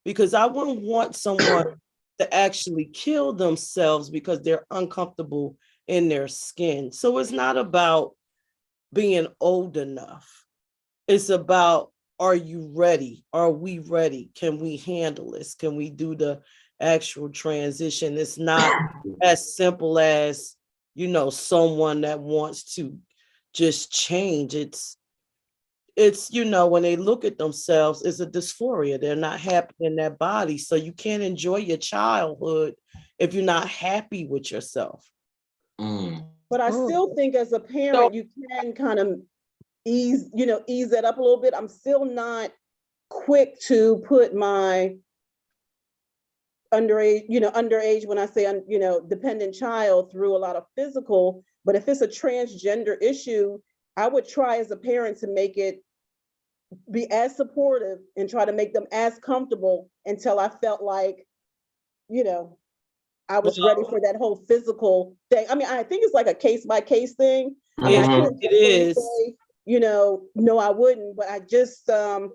because I wouldn't want someone to actually kill themselves because they're uncomfortable in their skin. So it's not about being old enough. It's about, are you ready? Are we ready? Can we handle this? Can we do the actual transition? It's not as simple as, you know, someone that wants to just change. It's when they look at themselves, it's a dysphoria. They're not happy in their body. So you can't enjoy your childhood if you're not happy with yourself. But I still think as a parent, you can kind of ease that up a little bit. I'm still not quick to put my underage, when I say, dependent child through a lot of physical, but if it's a transgender issue, I would try as a parent to make it be as supportive and try to make them as comfortable until I felt like, I was ready for that whole physical thing. I mean, I think it's like a case by case thing. I mean, I can't It is. say, no, I wouldn't, but I just, I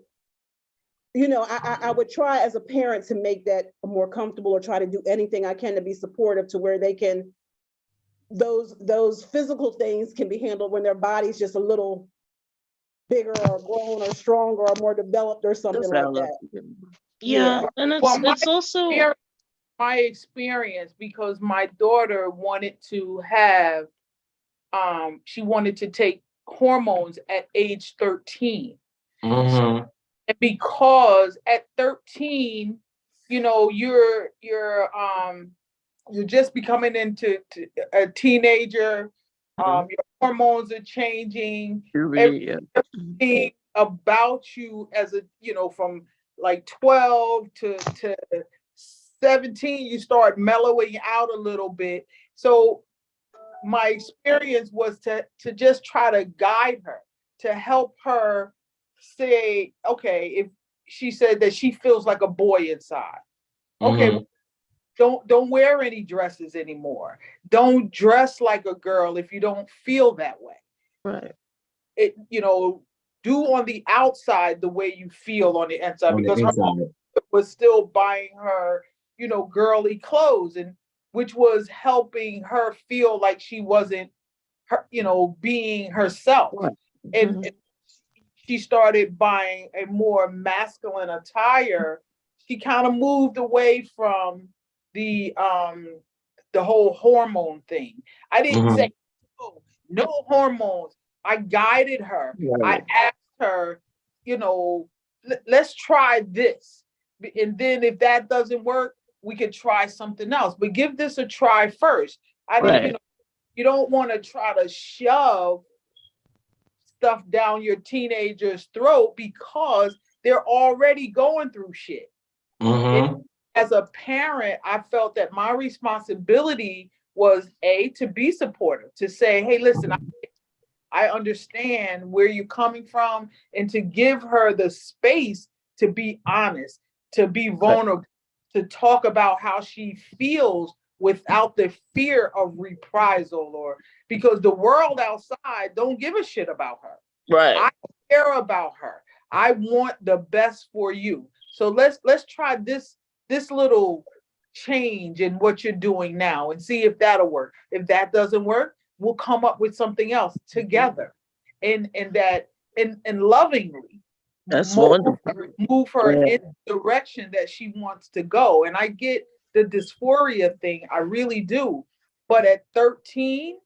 would try as a parent to make that more comfortable, or try to do anything I can to be supportive to where they can, those physical things can be handled when their body's just a little bigger or grown or stronger or more developed or something like that. Yeah, and it's also my experience, because my daughter wanted to have, she wanted to take hormones at age 13. And because at 13, you're just becoming into a teenager. Your hormones are changing. Everything about you as from like 12 to 17, you start mellowing out a little bit. So my experience was to just try to guide her, to help her say, okay, if she said that she feels like a boy inside, okay, don't wear any dresses anymore. Don't dress like a girl if you don't feel that way. Right. It, do on the outside the way you feel on the inside, because her was still buying her, girly clothes, and which was helping her feel like she wasn't her, being herself. Right. And she started buying a more masculine attire. She kind of moved away from the whole hormone thing. I didn't say no hormones. I guided her. Right. I asked her, let's try this. And then if that doesn't work, we could try something else. But give this a try first. I didn't, you don't want to try to shove stuff down your teenager's throat because they're already going through shit. And as a parent, I felt that my responsibility was to be supportive, to say, hey, listen, I understand where you're coming from, and to give her the space to be honest, to be vulnerable, to talk about how she feels without the fear of reprisal, or because the world outside don't give a shit about her. Right. I care about her. I want the best for you. So let's try this little change in what you're doing now and see if that'll work. If that doesn't work, we'll come up with something else together, and lovingly. That's wonderful. Move her in the direction that she wants to go. And I get the dysphoria thing, I really do. But at 13,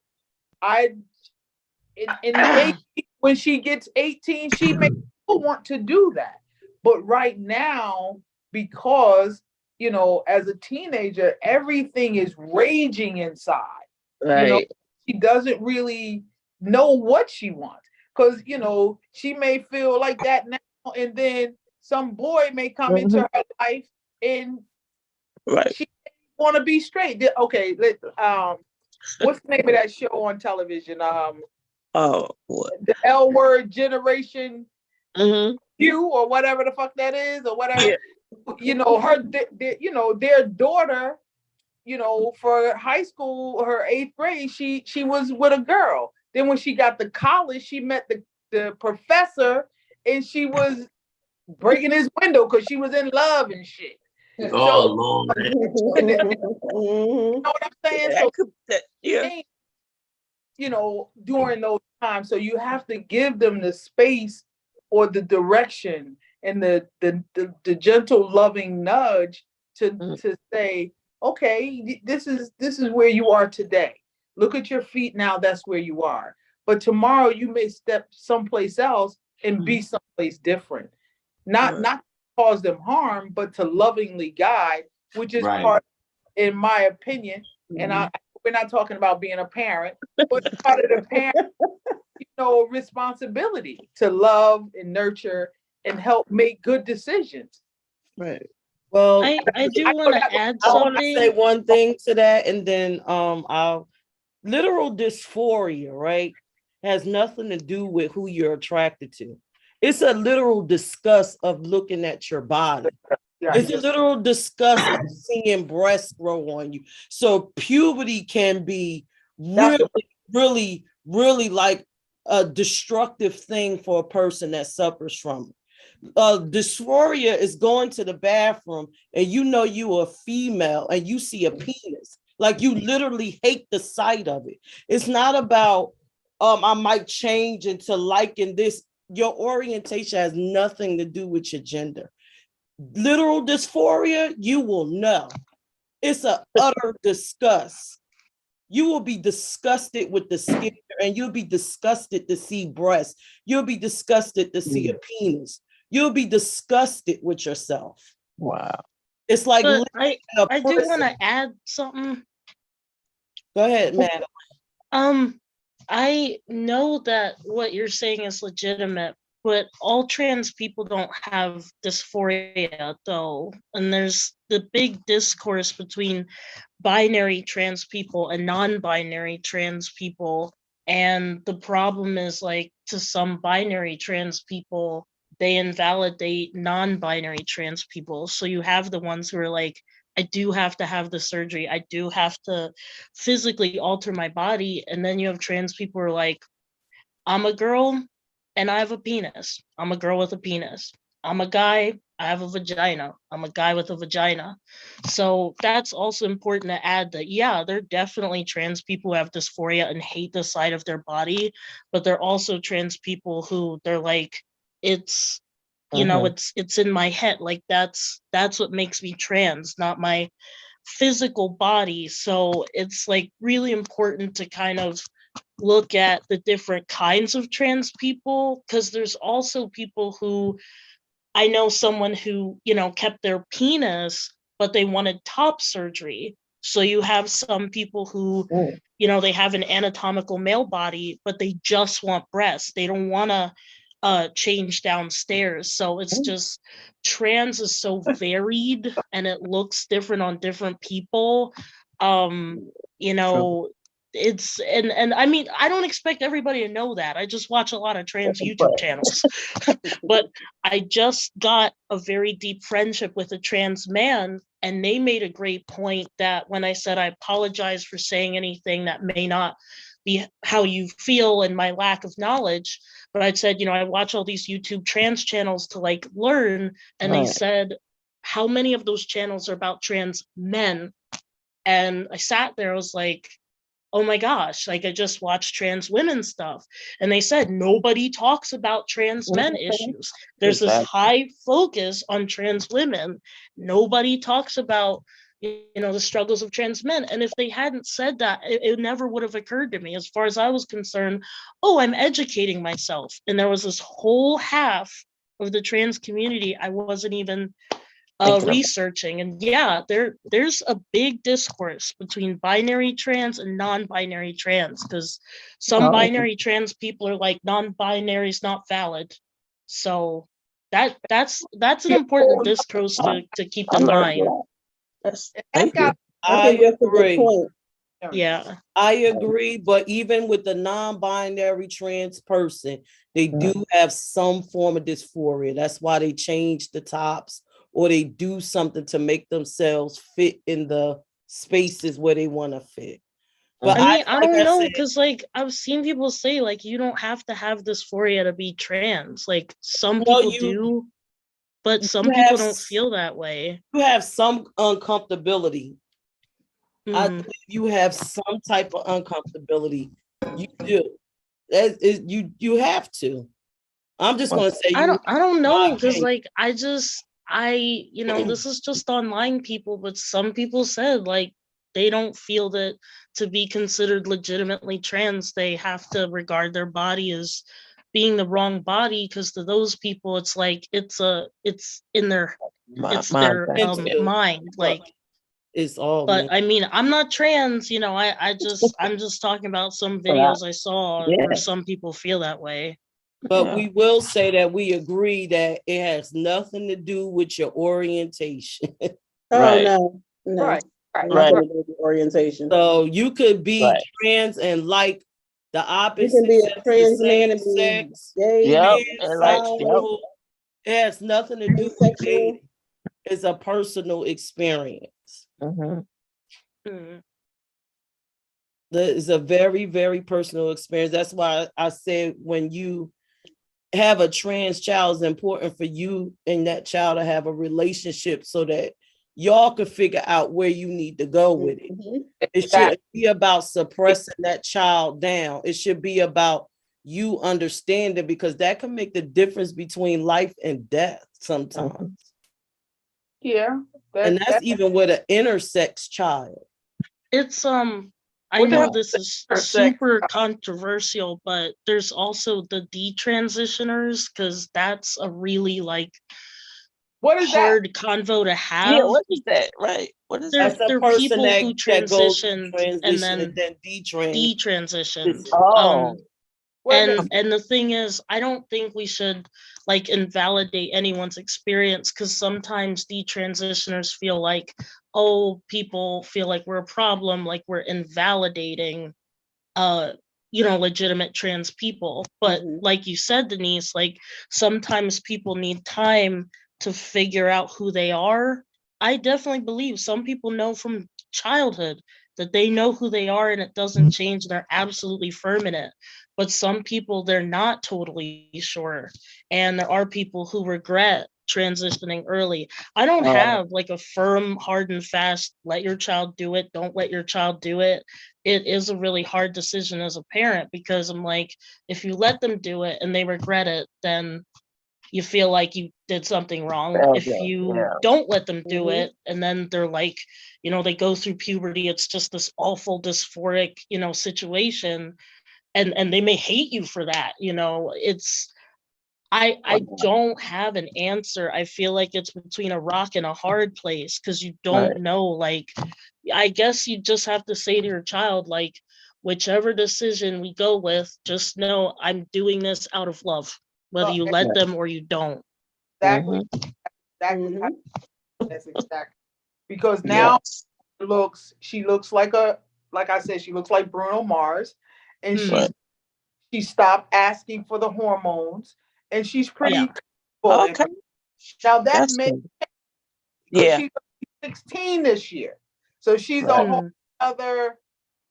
when she gets 18, she may want to do that. But right now, because as a teenager, everything is raging inside. Right. She doesn't really know what she wants, because she may feel like that now, and then some boy may come into her life and she want to be straight. Okay, what's the name of that show on television? What? The L Word Generation Q, or whatever the fuck that is, or whatever. Yeah. Their daughter, for high school, her 8th grade, she was with a girl. Then when she got to college, she met the professor, and she was breaking his window because she was in love and shit. Oh, Lord. You know what I'm saying? So, during those times, so you have to give them the space or the direction and the gentle, loving nudge to say, okay, this is where you are today. Look at your feet now. That's where you are. but tomorrow you may step someplace else and be someplace different. Not Right. not cause them harm, but to lovingly guide, which is Right. part, in my opinion. And we're not talking about being a parent, but part of the parent, responsibility to love and nurture and help make good decisions. Right. Well, I do I want know that to add I want to say something. one thing to that, and then I'll literal dysphoria, right, has nothing to do with who you're attracted to. It's a literal disgust of looking at your body. Yeah. It's a literal disgust of seeing breasts grow on you. So puberty can be That's really, really, really like a destructive thing for a person that suffers from it. Dysphoria is going to the bathroom and you know you are a female and you see a penis. Like you literally hate the sight of it. It's not about I might change into liking this. Your orientation has nothing to do with your gender. Literal dysphoria, you will know. It's an utter disgust. You will be disgusted with the skin, and you'll be disgusted to see breasts. You'll be disgusted to see a penis. You'll be disgusted with yourself. Wow. It's like But living in a I do want prison. to add something. Go ahead, madam. I know that what you're saying is legitimate, but all trans people don't have dysphoria though. And there's the big discourse between binary trans people and non-binary trans people. And the problem is, like, to some binary trans people, they invalidate non-binary trans people. So you have the ones who are like, I do have to have the surgery. I do have to physically alter my body. And then you have trans people who are like, I'm a girl and I have a penis. I'm a girl with a penis. I'm a guy, I have a vagina. I'm a guy with a vagina. So that's also important to add that, yeah, there are definitely trans people who have dysphoria and hate the sight of their body, but there are also trans people who they're like, it's, it's in my head. Like that's what makes me trans, not my physical body. So it's like really important to kind of look at the different kinds of trans people, because there's also people who, I know someone who, kept their penis, but they wanted top surgery. So you have some people who, they have an anatomical male body, but they just want breasts. They don't want to change downstairs. So it's just, trans is so varied and it looks different on different people. It's and I mean, I don't expect everybody to know that. I just watch a lot of trans YouTube channels. But I just got a very deep friendship with a trans man, and they made a great point that when I said I apologize for saying anything that may not be how you feel and my lack of knowledge, but I said, I watch all these YouTube trans channels to like learn, and they said, how many of those channels are about trans men? And I sat there, I was like, oh my gosh, like I just watched trans women stuff. And they said, nobody talks about trans men issues. There's this high focus on trans women. Nobody talks about, the struggles of trans men. And if they hadn't said that, it never would have occurred to me. As far as I was concerned, oh, I'm educating myself. And there was this whole half of the trans community I wasn't even researching. And yeah, there's a big discourse between binary trans and non-binary trans, because some binary trans people are like, non-binary is not valid. So that's an important discourse to keep in mind. Thank you. I think that's a good agree. point. Yeah, I agree, but even with the non-binary trans person, they do have some form of dysphoria. That's why they change the tops, or they do something to make themselves fit in the spaces where they want to fit. But I mean, I don't know, said, because like I've seen people say like you don't have to have dysphoria to be trans. Like some people do, but some people don't feel that way. You have some uncomfortability. I believe you have some type of uncomfortability. You do. You have to. I'm just gonna say I don't know, because like this is just online people, but some people said like they don't feel that to be considered legitimately trans, they have to regard their body as being the wrong body, because to those people it's like it's in their Mental. mind, like. It's all But mental. I mean, I'm not trans, you know, I'm just talking about some videos I saw Yeah. where some people feel that way. But Yeah. we will say that we agree that it has nothing to do with your orientation. Oh, Right. no, no. Right, right, Right. Nothing to do with orientation. So you could be Right. trans and like the You opposite can be a sex, the trans man and same be sex, gay, Yep. And like, yep. pansexual. It has nothing to do with Pansexual. dating. It's a personal experience. Mhm. Mm. That is a very, very personal experience. That's why I said when you have a trans child, it's important for you and that child to have a relationship so that y'all can figure out where you need to go with it. Mhm. It shouldn't be about suppressing that child down. It should be about you understanding, because that can make the difference between life and death sometimes. Yeah. And that's even with an intersex child. It's I What know the- this is for a sec. super controversial, but there's also the detransitioners, because that's a really like What is that? hard convo to have. Yeah, what is that? Right. What is There, that? That's a there are person people who that goes through transitioned transition and then detransition. detransitioned. Oh. What is And the thing is, I don't think we should like invalidate anyone's experience, because sometimes detransitioners feel like, oh, people feel like we're a problem, like we're invalidating legitimate trans people. But Mhm. like you said, Denise, like sometimes people need time to figure out who they are. I definitely believe some people know from childhood that they know who they are and it doesn't change, and they're absolutely firm in it. But some people, they're not totally sure. And there are people who regret transitioning early. I don't have like a firm, hard and fast, let your child do it, don't let your child do it. It is a really hard decision as a parent, because I'm like, if you let them do it and they regret it, then you feel like you did something wrong. If Okay. you Yeah. don't let them do Mhm. it, and then they're like, they go through puberty, it's just this awful dysphoric, situation, and they may hate you for that. It's I don't have an answer. I feel like it's between a rock and a hard place, because you don't Right. know. Like, I guess you just have to say to your child, like, whichever decision we go with, just know I'm doing this out of love, whether you let them or you don't. exactly? Mhm. Exactly. Mhm. That's exactly. Because now Yes. she looks like I said, she looks like Bruno Mars, and Mm. Right. she stopped asking for the hormones, and she's pretty Yeah. comfortable in Okay. her. Now that That's may, good. because Yeah. she's 16 this year, so she's a Right. whole Mm. other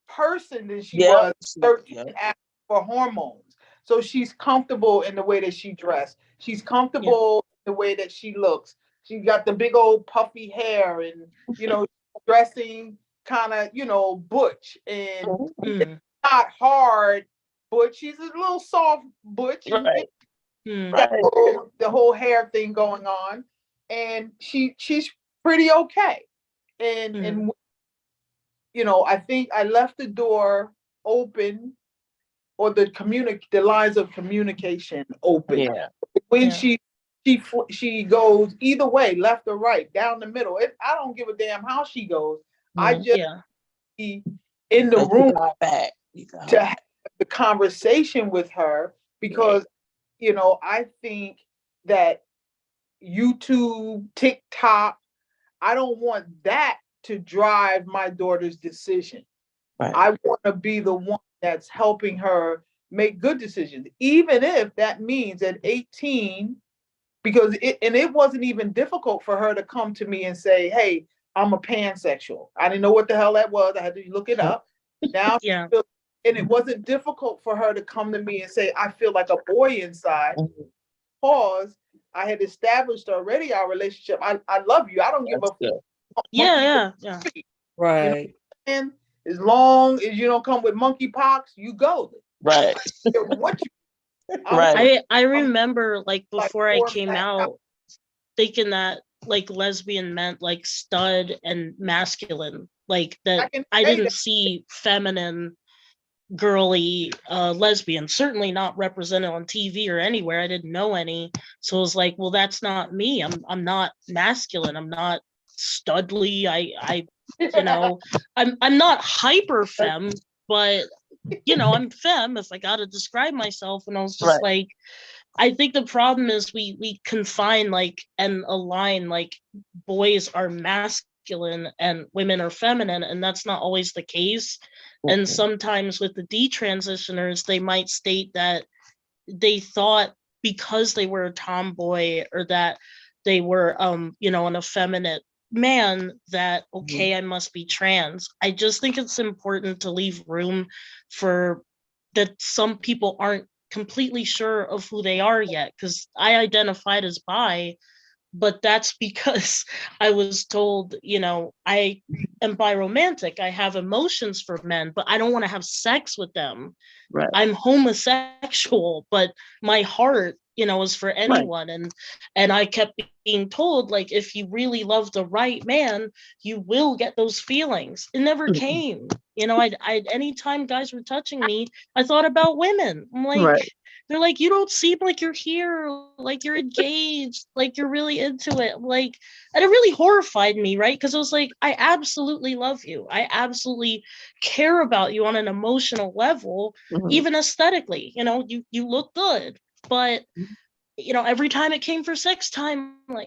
person than she Yep. was 13 Yep. asking for hormones. So she's comfortable in the way that she dressed. She's Yeah. comfortable in the way that she looks. She got the big old puffy hair, and dressing kind of butch, and Mm. not hard butch. She's a little soft butch, and Right. Mm. got Right. the whole hair thing going on, and she's pretty okay. And Mm. I think I left the door open, or the lines of communication open. Yeah. When Yeah. she goes either way, left or right, down the middle. I don't give a damn how she goes. I just Yeah. be in the But you room got back. You got to back. have the conversation with her, because I think that YouTube, TikTok, I don't want that to drive my daughter's decision. Right. I want to be the one that's helping her make good decisions, even if that means at 18, because it wasn't even difficult for her to come to me and say, "Hey, I'm a pansexual." I didn't know what the hell that was. I had to look it up. Now, Yeah. and it wasn't difficult for her to come to me and say, "I feel like a boy inside." Mhm. Pause. I had established already our relationship. I love you. I don't give That's a good. Yeah. Yeah. Right. and as long as you don't come with monkeypox, you go. Right. What I'm Right. I remember like like before I came format. out, thinking that like lesbian meant like stud and masculine. like that. can I say didn't that. see feminine, girly lesbians, certainly not represented on TV or anywhere. I didn't know any. So it was like, well, that's not me. I'm not masculine. I'm not studly. I I'm not hyper femme, but I'm femme if I gotta describe myself. And I was just Right. like, I think the problem is we confine and align boys are masculine and women are feminine, and that's not always the case. And sometimes with the detransitioners, they might state that they thought because they were a tomboy or that they were an effeminate man that okay, I must be trans. I just think it's important to leave room for that. Some people aren't completely sure of who they are yet, because I identified as bi, but that's because I was told, I am biromantic. I have emotions for men, but I don't want to have sex with them. Right. I'm homosexual, but my heart, is for anyone. And I kept being told, if you really love the right man, you will get those feelings. It never came. I anytime guys were touching me, I thought about women. I'm like, Right. they're like, you don't seem like you're here, like you're engaged, like you're really into it. And it really horrified me, right? Because I was like, I absolutely love you. I absolutely care about you on an emotional level, even aesthetically. You look good, but every time it came for sex time, so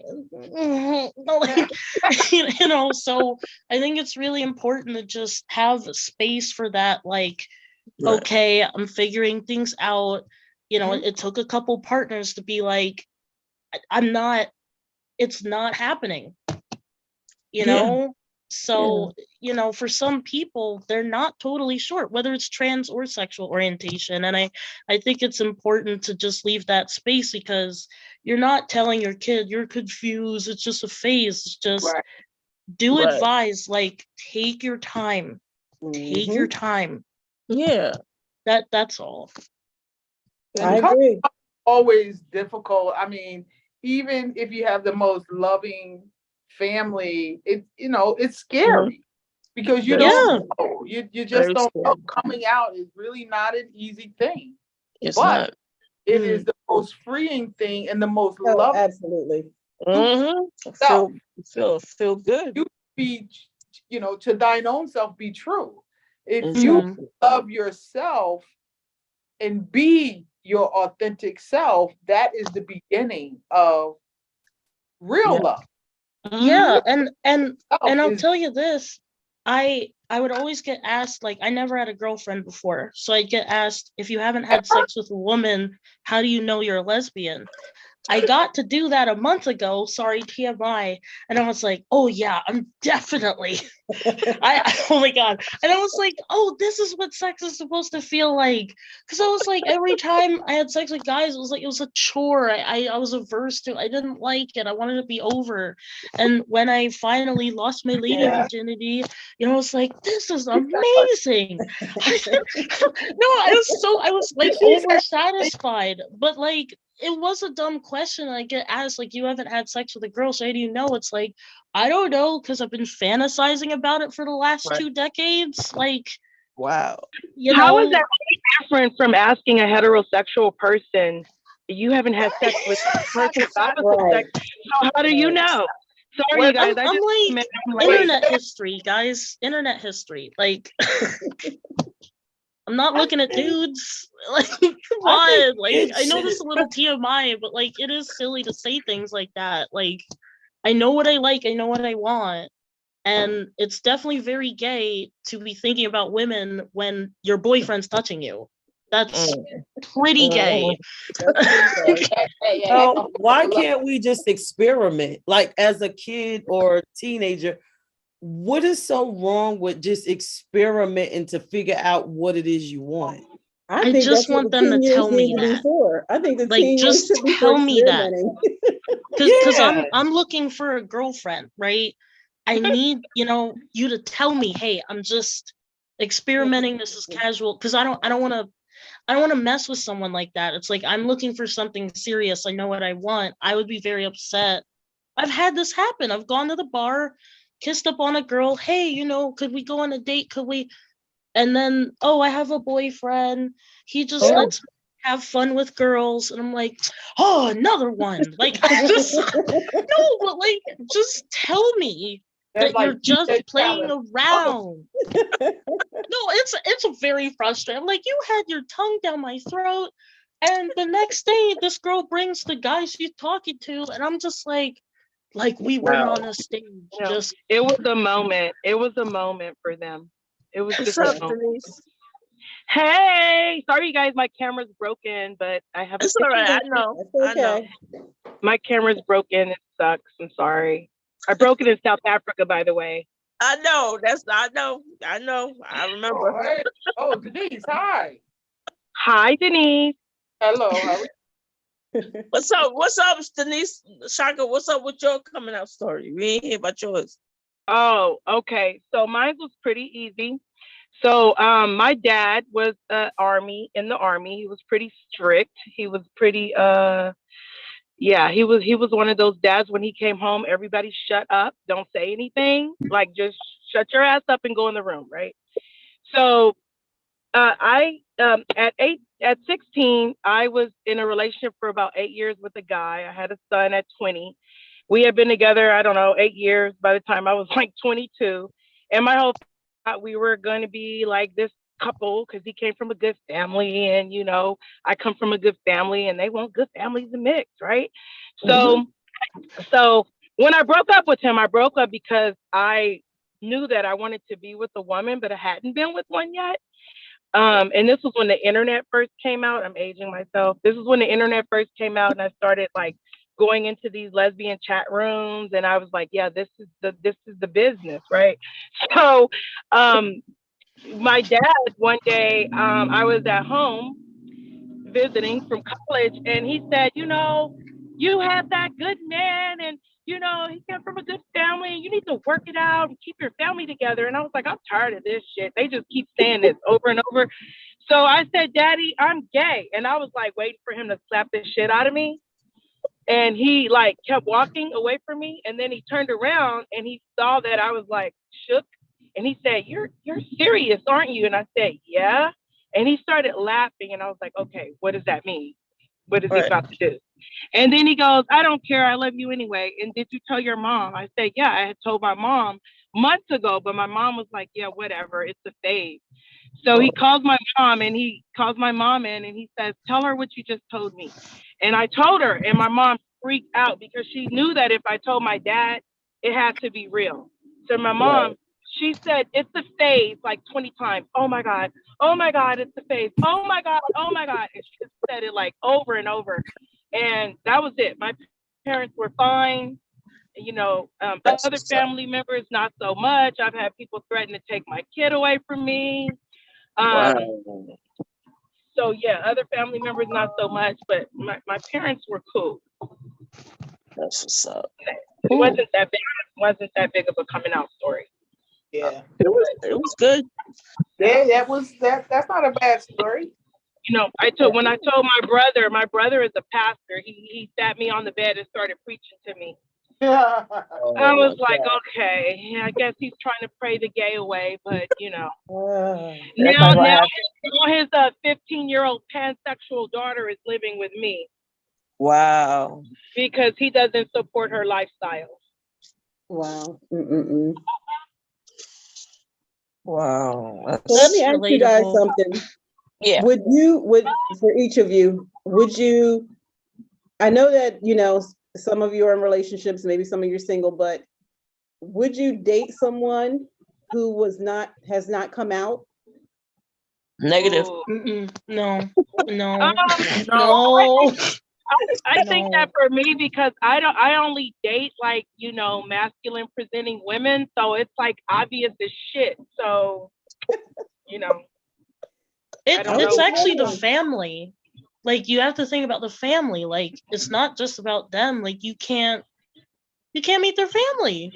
I think it's really important to just have space for that. Okay, I'm figuring things out. It took a couple partners to be like, it's not happening, So, for some people, they're not totally sure, whether it's trans or sexual orientation. And I think it's important to just leave that space, because you're not telling your kid you're confused. It's just a phase. It's just do advise, take your time. Take your time. Yeah. That's all. I agree. Always difficult. I mean, even if you have the most loving family, it's scary because you don't know. You just don't know. Coming out is really not an easy thing. It's not. It is the most freeing thing and the most loving. Absolutely. Feel good. You be, to thine own self be true. If you love yourself and be your authentic self, that is the beginning of real love. Yeah, and I'll tell you this, I would always get asked, I never had a girlfriend before, so I'd get asked, if you haven't had sex with a woman, how do you know you're a lesbian? I got to do that a month ago, sorry, TMI, and I was like, oh yeah, I'm definitely, oh my God. And I was like, oh, this is what sex is supposed to feel like. Because I was like, every time I had sex with guys, it was a chore. I was averse to, I didn't like it. I wanted to be over. And when I finally lost my lady virginity, I was like, this is amazing. I was oversatisfied, but it was a dumb question. I get asked, you haven't had sex with a girl, so how do you know? It's like, I don't know, because I've been fantasizing about it for the last 2 decades. Wow. How is that really different from asking a heterosexual person, you haven't had sex with a person of opposite sex, so how do you know? Sorry, you guys. I'm internet history, guys. Internet history. I'm not looking at dudes. Come on. I know this is a little TMI, but it is silly to say things like that. I know what I like, I know what I want. And it's definitely very gay to be thinking about women when your boyfriend's touching you. That's pretty gay. Why can't we just experiment? As a kid or teenager, what is so wrong with just experimenting to figure out what it is you want? I just want them to tell me that. I think the teen just should be tell me that. Because I'm looking for a girlfriend, right? I need, you to tell me, hey, I'm just experimenting. This is casual. Because I don't want to mess with someone like that. It's I'm looking for something serious. I know what I want. I would be very upset. I've had this happen. I've gone to the bar. kissed up on a girl. Hey, could we go on a date? Could we? And then, oh, I have a boyfriend. He just lets me have fun with girls. And I'm like, oh, another one. Like, I just, no, but like, just tell me that you're just playing around. No, it's very frustrating. Like, you had your tongue down my throat. And the next day, this girl brings the guy she's talking to. And I'm just like we were on a stage. Just it was a moment. It was a moment for them. It was just a moment. Hey, sorry, you guys. My camera's broken, but I have. It's all right. I know. I know. My camera's broken. It sucks. I'm sorry. I broke it in South Africa, by the way. I know. I know. I remember. Oh, hey. Oh, Denise, hi. Hi, Denise. Hello. How are you? What's up, Denise? Shaka, what's up with your coming out story? We ain't hear about yours. Oh, okay. So mine was pretty easy. So my dad was in the army. He was pretty strict. He was pretty he was one of those dads. When he came home, everybody shut up, don't say anything, like just shut your ass up and go in the room, right? So at 16, I was in a relationship for about 8 years with a guy. I had a son at 20. We had been together, I don't know, 8 years by the time I was like 22. And my whole thought we were going to be like this couple because he came from a good family, and I come from a good family, and they want good families to mix, right? So when I broke up with him, I broke up because I knew that I wanted to be with a woman, but I hadn't been with one yet. And this was when the internet first came out. I'm aging myself. This is when the internet first came out, and I started like going into these lesbian chat rooms, and I was like, yeah, this is the business, right? So my dad, one day, I was at home visiting from college, and he said, you have that good man, and he came from a good family, and you need to work it out and keep your family together. And I was like, I'm tired of this shit. They just keep saying this over and over. So I said, Daddy, I'm gay. And I was like waiting for him to slap the shit out of me. And he like kept walking away from me. And then he turned around and he saw that I was like shook. And he said, you're serious, aren't you? And I said, yeah. And he started laughing. And I was like, okay, what does that mean? What is he about to do? And then he goes, I don't care. I love you anyway. And did you tell your mom? I said, yeah, I had told my mom months ago, but my mom was like, yeah, whatever. It's a phase. So he calls my mom in and he says, tell her what you just told me. And I told her, and my mom freaked out because she knew that if I told my dad, it had to be real. So my mom, she said, it's a phase like 20 times. Oh my God, it's a phase. Oh my God. And she just said it like over and over. And that was it. My parents were fine. Other family members, not so much. I've had people threaten to take my kid away from me. So yeah, other family members, not so much, but my parents were cool. That's what's up. It wasn't that big of a coming out story. Yeah. It was good. Yeah, that's not a bad story. When I told my brother is a pastor, he sat me on the bed and started preaching to me. I was like, okay, I guess he's trying to pray the gay away, but now his 15-year-old pansexual daughter is living with me. Wow. Because he doesn't support her lifestyle. Wow. Wow. So let me ask you guys something. Yeah. For each of you, I know that, some of you are in relationships, maybe some of you are single, but would you date someone who has not come out? Negative. No. I think that for me, because I only date like, masculine presenting women. So it's like obvious as shit. So, it's actually the family. Like, you have to think about the family. Like, it's not just about them. Like, you can't meet their family.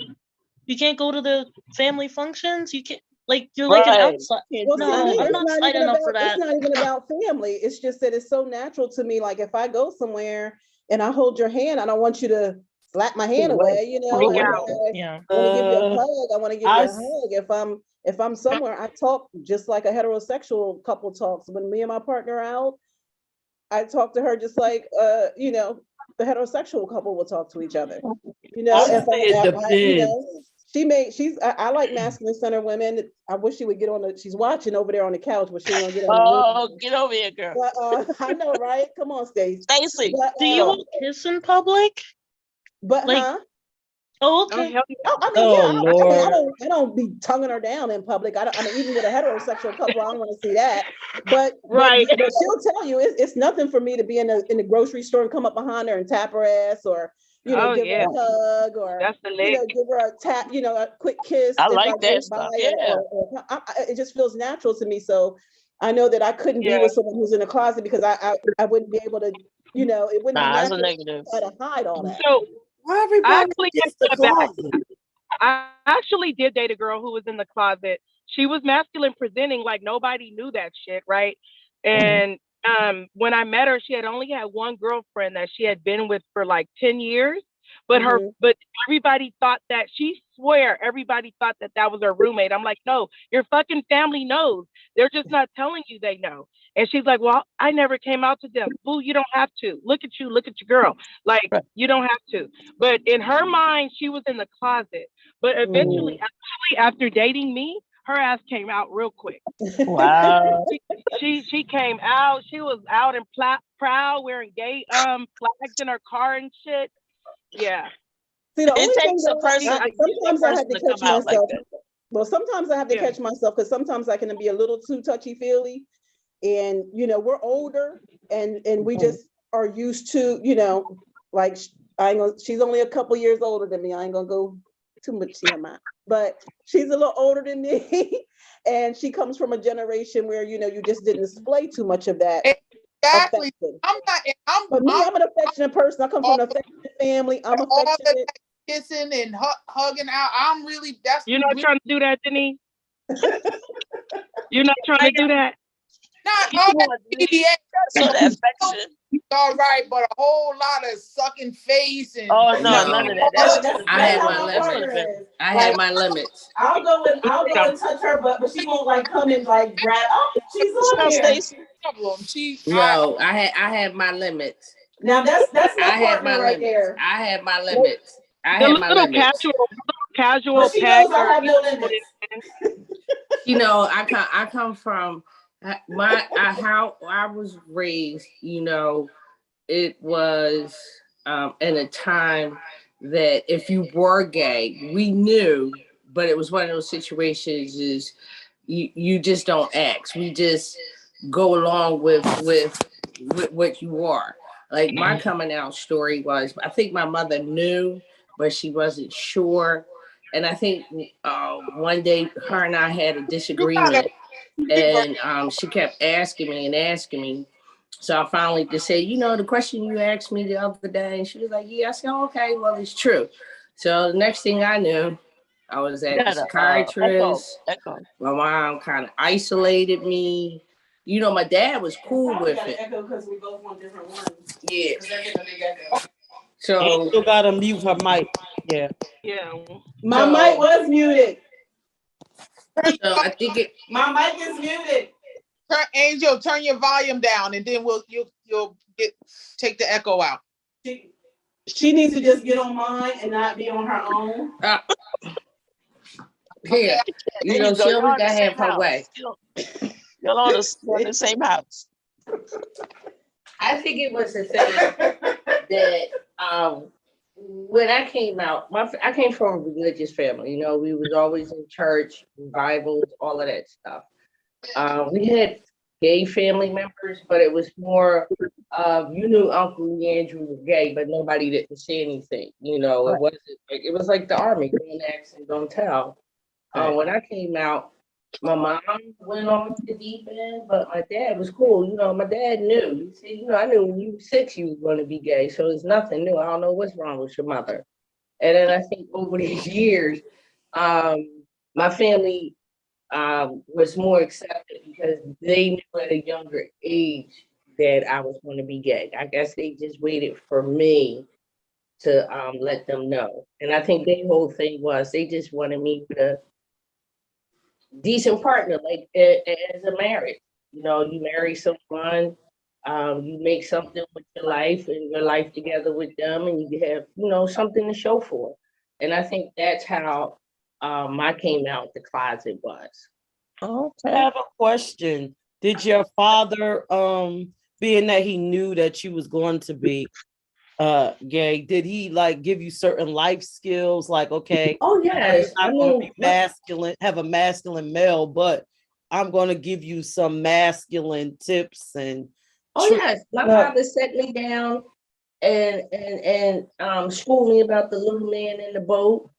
You can't go to the family functions. You can't, like, you're like an outside. Well, no, I'm not side enough for that. It's not even about family. It's just that it's so natural to me. Like, if I go somewhere and I hold your hand, I don't want you to slap my hand away, you know. Freak I out. want Yeah. to give you a Uh, hug. I want to give I you a s- hug. If I'm somewhere, I talk just like a heterosexual couple talks. When me and my partner are out, I talk to her just like you know, the heterosexual couple will talk to each other. You know, I if say it you depends. know, I like masculine center women. I wish she would get on the, she's watching over there on the couch, but she ain't gonna get on the Oh, Zoom. get over here, girl. But I know, right? Come on, Stace. Stacy. But Do you all kiss in public? but Like, huh? oh, Oh, okay. hell yeah. Oh, I mean, Oh yeah, I Lord. don't be tonguing her down in public. I mean, even with a heterosexual couple, I don't want to see that. But Right. but she'll tell you it's nothing for me to be in the grocery store and come up behind her and tap her ass, or you know, Oh, give yeah. her a hug, or That's the you know, lick. give her a tap, you know, a quick kiss I if I like go that by, stuff. Yeah. it just feels natural to me. So I know that I couldn't be Yeah. with someone who's in a closet because I wouldn't be able to, you know, it wouldn't be Nah, it's a natural negative. to try to hide all that. So Why I everybody actually gets take the that back. closet? I actually did date a girl who was in the closet. She was masculine presenting, like nobody knew that shit, right? And when I met her, she had only had one girlfriend that she had been with for like 10 years. But Mhm. but everybody thought that, she swear everybody thought that that was her roommate. I'm like, no, your fucking family knows. They're just not telling you they know. And she's like, well, I never came out to them. Boo, you don't have to. Look at you, look at your girl. Like, Right. you don't have to. But in her mind, she was in the closet. But eventually, actually, after dating me, her ass came out real quick. Wow. She came out. She was out and proud, wearing gay flags in her car and shit. Yeah. See, the It only thing takes a that person, it takes a sometimes I have person to to catch come out like myself. that. Well, sometimes I have to Yeah. catch myself because sometimes I can be a little too touchy feely, and you know we're older, and we just are used to, you know, like I ain't gonna, she's only a couple years older than me. I ain't gonna go too much TMI, but she's a little older than me, and she comes from a generation where you know you just didn't display too much of that Exactly. affection. I'm not. But me, I'm an affectionate person. I come from an affectionate family. I'm all that affectionate. kissing and hugging out. I'm really. That's You're not trying to do that, Denise? You're not trying to do that? not all that PDA. So the affection. All right, but a whole lot of sucking face and Oh no, No. none of that. That's I had how my my limits. partner is. I Like, had my limits. I'll go and touch her butt, but she won't like come and like grab. Oh, she's on Well, here. Stacy. problem. No, I had my limits. Now that's my I had partner my right limits. there. I had my limits. I The had my little limits. casual But she peck knows I or have no limits. You know, I come from how I was raised. You know, it was in a time that if you were gay, we knew, but it was one of those situations is you just don't ask. We just go along with what you are. Like my coming out story was, I think my mother knew, but she wasn't sure. And I think one day her and I had a disagreement, and she kept asking me and asking me. So I finally just said, you know, the question you asked me the other day, and she was like, yeah. I said, oh, okay, well, it's true. So the next thing I knew, I was at the Echo. psychiatrist. Echo. My mom kind of isolated me. You know, my dad was cool with it. Echo because we both want different ones. Yeah. That's a big echo. So Angel gotta mute her mic. Yeah. Yeah. My mic was muted. So I think it. My mic is muted. Angel, turn your volume down, and then you'll take the echo out. She needs to just get on mine and not be on her own. Yeah, you know, she always gotta have her way. You're on the same house. I think it was the thing that when I came out, I came from a religious family. You know, we was always in church, Bibles, all of that stuff. We had gay family members, but it was more you knew Uncle Andrew was gay, but nobody didn't say anything. You know, it wasn't. It was like the army: don't ask and don't tell. When I came out, my mom went off the deep end, but my dad was cool. You know, my dad knew. He said, you know, I knew when you were 6, you were going to be gay, so it's nothing new. I don't know what's wrong with your mother. And then I think over these years, my family was more accepted because they knew at a younger age that I was going to be gay. I guess they just waited for me to let them know. And I think their whole thing was they just wanted me to decent partner, like as a marriage. You know, you marry someone, you make something with your life and your life together with them, and you have, you know, something to show for it. And I think that's how I came out the closet was. I Okay. have a question. Did your father, being that he knew that you was going to be gay, did he like give you certain life skills? Like, okay, Oh yes, I'm gonna be masculine, have a masculine male, but I'm gonna give you some masculine tips and oh yes, my father set me down and schooled me about the little man in the boat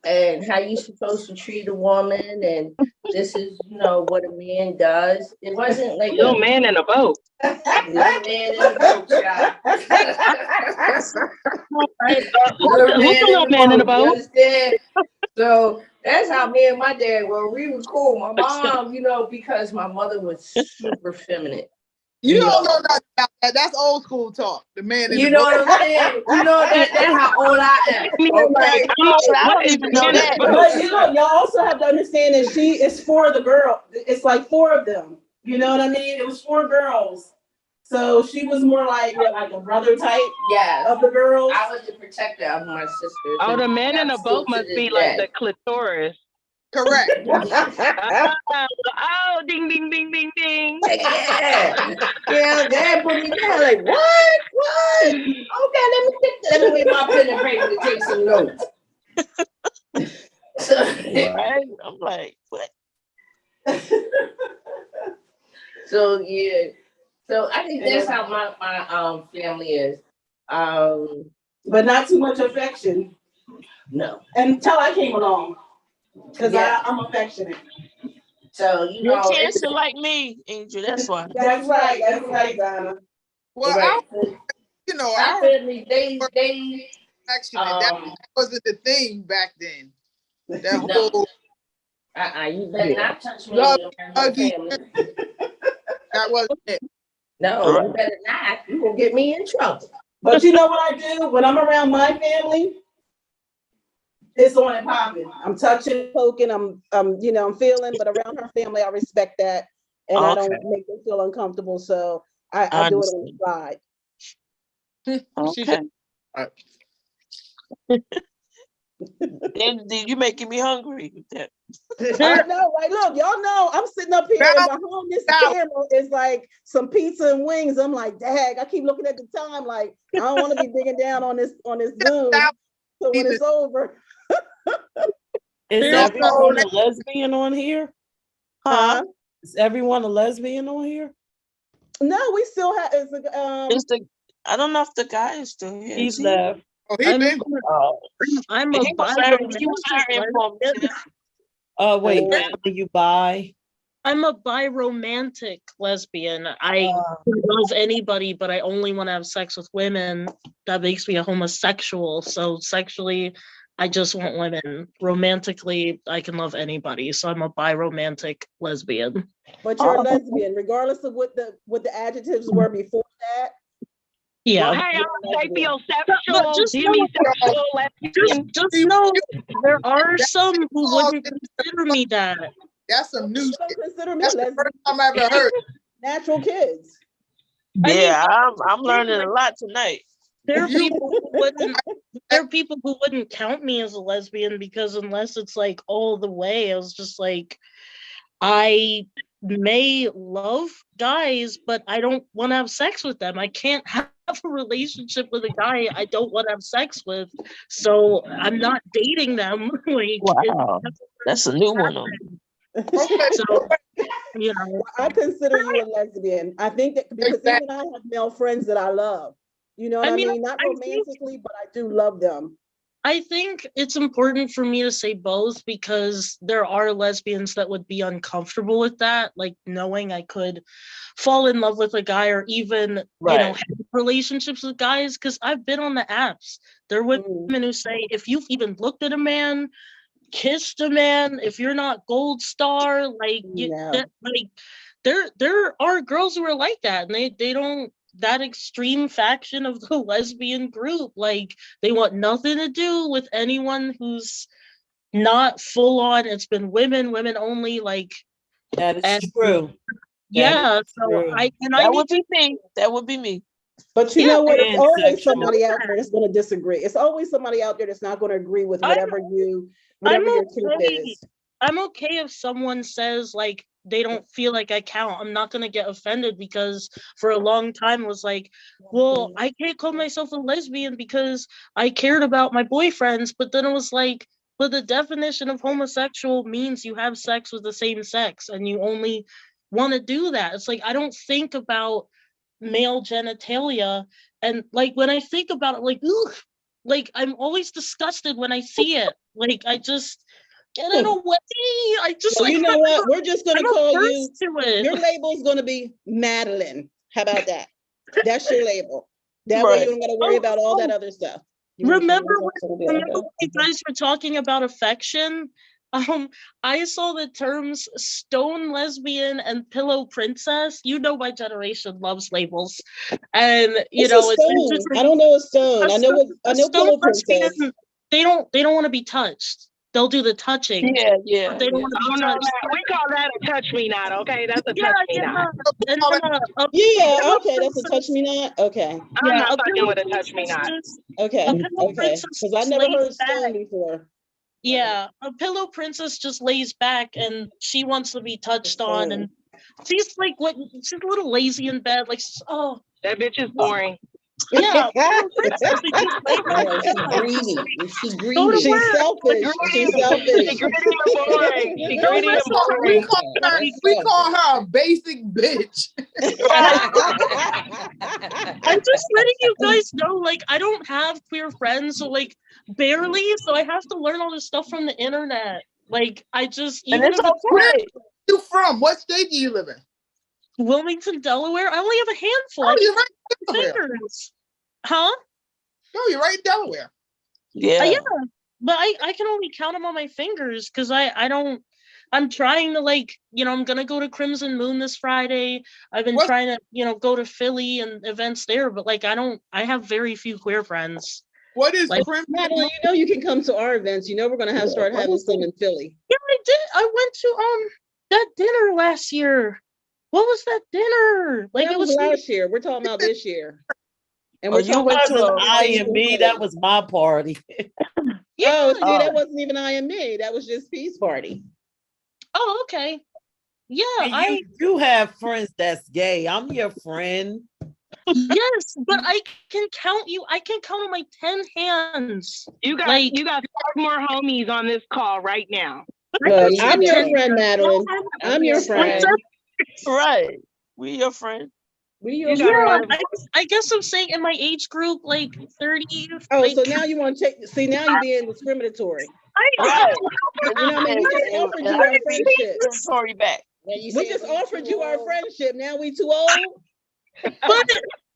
and how you're supposed to treat a woman, and this is, you know, what a man does. It wasn't like Little man in a boat. little man in the boat, child. Right. Who's the little man in the You boat? understand? So that's how me and my dad were. We were cool. My mom, you know, because my mother was super feminine. You You don't know. know nothing about that. That's old school talk. The man in You the know boat. what I'm saying? You know that's how old I am. Okay. I don't even know that. But you know, y'all also have to understand that she is for the girl. It's like 4 of them. You know what I mean? It was 4 girls. So she was more like what, like a brother type Yes. of the girls. I was the protector of my sisters. Oh, the and man in I'm the still boat to must this be like day. the clitoris. Correct. Oh, ding, ding, ding, ding, ding. Yeah. Yeah, dad put me down like, what? What? Okay, let me read my pen and paper to take some notes. So, Right? I'm like, what? so yeah. So I think that's how my family is. But not too much affection. No. Until I came along. Because Yeah. I'm affectionate. So you You're know, Cancer like me, Angel. That's why. That's right. That's right, Donna. Well, right. you know, My our family, they affectionate. That wasn't the thing back then. That No. whole You better not touch me Love, in my huggy. family. that wasn't it. No, you better not. You will get me in trouble. But you know what I do when I'm around my family? It's on and popping. I'm touching, poking, I'm feeling, but around her family, I respect that. And I don't make them feel uncomfortable. So I do it on the side. Okay. Then you making me hungry with that. I know, right? Look, y'all know I'm sitting up here and behind this camera is like some pizza and wings. I'm like, dag, I keep looking at the time, like I don't want to be digging down on this Zoom. So when it's over. Is everyone a lesbian on here? Huh? Is everyone a lesbian on here? No, we still have. I don't know if the guy is still here. He's left. Oh, I'm He a was very informative. Wait, are you bi? I'm a bi-romantic lesbian. I love anybody, but I only want to have sex with women. That makes me a homosexual. So sexually, I just want women. Romantically, I can love anybody. So I'm a bi-romantic lesbian. But you're a lesbian, regardless of what the adjectives were before that. Yeah. Well, hey, I'm sapiosexual, demisexual, lesbian. Just know there are some who wouldn't consider me that. That's some new shit. Consider me That's the first time I ever heard. Natural kids. Yeah, I'm learning a lot tonight. There are people who wouldn't count me as a lesbian because unless it's like all the way, I was just like, I may love guys, but I don't want to have sex with them. I can't have a relationship with a guy I don't want to have sex with, so I'm not dating them. Like, wow, that's a new one on me. So, you know, I consider you a lesbian. I think that because even I have male friends that I love. You know what I mean? Not romantically, but I do love them. I think it's important for me to say both because there are lesbians that would be uncomfortable with that, like knowing I could fall in love with a guy or even, have relationships with guys. Because I've been on the apps. There are women who say, if you've even looked at a man, kissed a man, if you're not gold star, there are girls who are like that, and that extreme faction of the lesbian group. Like they want nothing to do with anyone who's not full on. It's been women only. Like, That is and true. yeah, so true. I That need would to be me. That would be me. But you Yeah, know what? It's and always sexual. somebody out there that's going to disagree. It's always somebody out there that's not going to agree with I'm- whatever your truth okay. is. I'm okay if someone says like they don't feel like I count. I'm not gonna get offended because for a long time it was like, well, I can't call myself a lesbian because I cared about my boyfriends, but then it was like, but the definition of homosexual means you have sex with the same sex and you only want to do that. It's like I don't think about male genitalia, and like when I think about it, like, ugh, like I'm always disgusted when I see it. Like I just get it away. I just So like you know what? We're just going I'm to call you. averse to it. Your label is going to be Madeline. How about that? That's your label. That way Right. you don't got to worry about all that other stuff. Remember when you guys were talking about affection? I saw the terms stone lesbian and pillow princess. You know my generation loves labels. And you It's know, a it's stone. interesting. I don't know a stone. I know Stone pillow princess. lesbian, they don't want to be touched. They'll do the touching. Yeah, yeah. But they don't want to Oh be no, touched. we call that a touch me not. Okay, that's a touch me not. And Yeah, pillow okay, that's a touch me not. Okay, I'm yeah, not a fucking pillow with a touch me princess not. just- okay, a pillow okay. princess Because I just never lays heard back. stone before. Yeah, a pillow princess just lays back and she wants to be touched on, and she's like, what? She's a little lazy in bed, like, oh, That bitch is boring. yeah. Pillow princess, they just lay back. No, she greedy. She Go greedy. to She's work. selfish. She's selfish. She greedy and boring. She No, greedy and listen, boring. We call her a basic bitch. I'm just letting you guys know, like, I don't have queer friends, so like, barely. So I have to learn all this stuff from the internet. Like, I just And even it's if it's okay. You from? What state do you live in? Wilmington, Delaware, I only have a handful. Oh, I you're can right in Delaware. fingers. Huh? No, you're right in Delaware. Yeah. Yeah, but I can only count them on my fingers because I don't. I'm trying to, like, you know, I'm gonna go to Crimson Moon this Friday. I've been What? trying to, you know, go to Philly and events there, but like I have very few queer friends. What is Like- Crimson? Madeline, you know you can come to our events. You know we're gonna have start having some in Philly. Yeah, I did. I went to that dinner last year. What was that dinner? Like That it was was last year. We're talking about this year. And Oh, we're you talking went about to Wasn't a- I and me, that was my party. Oh, see, that Oh. wasn't even I and me. That was just Peace Party. Oh, okay. Yeah, And you have friends that's gay. I'm your friend. yes, but I can count you. I can count on my 10 hands. You got Like- 5 more homies on this call right now. Look, I I'm your can- friend, Madeline. I'm your friend. Right. We your friend. You got Yeah, her. I guess I'm saying in my age group, like 30. Oh, like, so now you want to take? See, now you're being discriminatory. Right. You know what I mean? We just offered you our friendship. Story back. We just offered you our friendship. Now we too old. But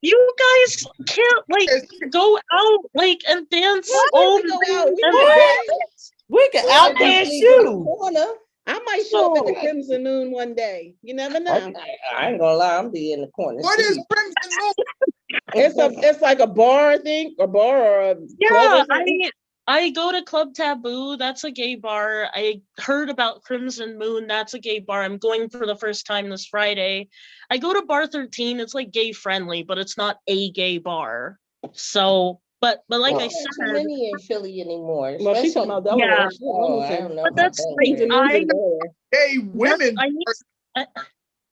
you guys can't like go out like and dance all We go out. We and- can dance. We can out dance Sleep in the you. corner. I might show up at the Crimson Moon one day. You never know. I ain't gonna lie, I'm be in the corner. What is Crimson Moon? It's like a bar, I think, a bar or a club Yeah, or something. I go to Club Taboo. That's a gay bar. I heard about Crimson Moon. That's a gay bar. I'm going for the first time this Friday. I go to Bar 13. It's like gay friendly, but it's not a gay bar. So, but like I There's too said, many in Philly anymore. Well, she's talking about Delaware. Yeah. She's in Oh, I Wilmington. don't know. but that's about like Crimson Delaware. Moon's in Delaware. Hey, women. yes, I need,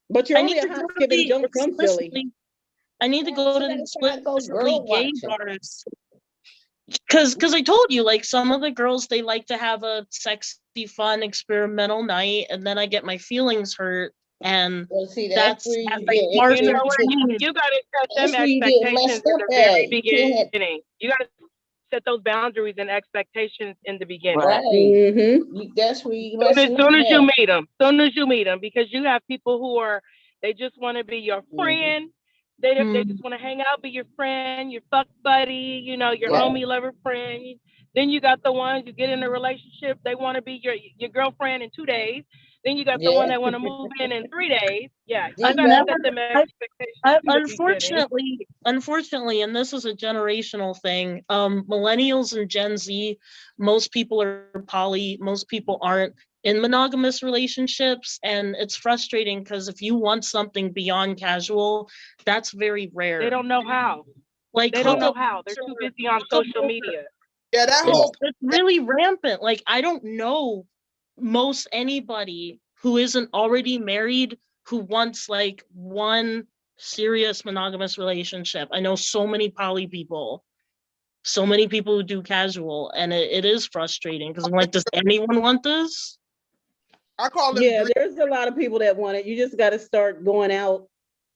But you're I only need a to go hot to skipping the jump from Philly. explicitly. I need to go to the So that's why I go explicitly girl gay watching. bars. Because I told you, like, some of the girls, they like to have a sexy, fun, experimental night, and then I get my feelings hurt, and Well, see, that's that's where at, you like, get. March You know what? 13th. You gotta set That's them where you get expectations messed in up the very at. You can't- beginning. You gotta set those boundaries and expectations in the beginning. Right. Mm-hmm. That's where you As messing soon up as you at. meet them, because you have people who are, they just want to be your friend. They just want to hang out, be your friend, your fuck buddy, you know, your Yeah. homie lover friend. Then you got the ones you get in a relationship, they want to be your girlfriend in 2 days. Then you got the one that want to move in 3 days. Yeah, you I've got to never, set them I, expectations from the beginning. unfortunately, and this is a generational thing, millennials and Gen Z, most people are poly, most people aren't in monogamous relationships, and it's frustrating because if you want something beyond casual, that's very rare. They don't know how. Like They don't know hookup how. They're too culture- busy on hookup social culture, media. Yeah, that Yeah. whole it's really rampant. Like I don't know most anybody who isn't already married who wants like one serious monogamous relationship. I know so many poly people, so many people who do casual, and it is frustrating because I'm like, does anyone want this? I call them Yeah, dream. there's a lot of people that want it. You just got to start going out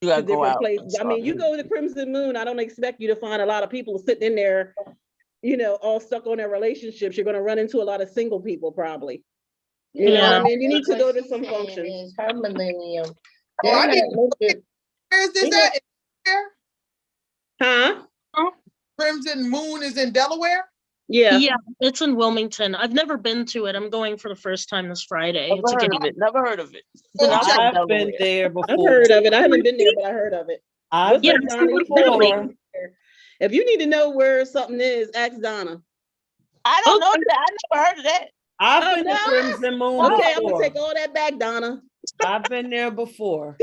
You to gotta go different out. places. I mean, you go to the Crimson Moon, I don't expect you to find a lot of people sitting in there, you know, all stuck on their relationships. You're going to run into a lot of single people probably. You know what I Yeah. mean? You need to What go to she's some saying functions. is her millennium. Oh, I They're need not looking. Where is this They at? There? Huh? Crimson Moon is in Delaware? Yeah. Yeah, it's in Wilmington. I've never been to it. I'm going for the first time this Friday. It's Never a heard good of it. Never heard of it. Oh, Not check- from I've been Delaware. there I've before. heard of it. I haven't been there, but I heard of it. I've What's up, been Donna? there You never before. been there. If you need to know where something is, ask Donna. I don't know that. I never heard of that. I've Oh, been to no? Crimson Moon Okay, I'm before. gonna take all that back, Donna. I've been there before.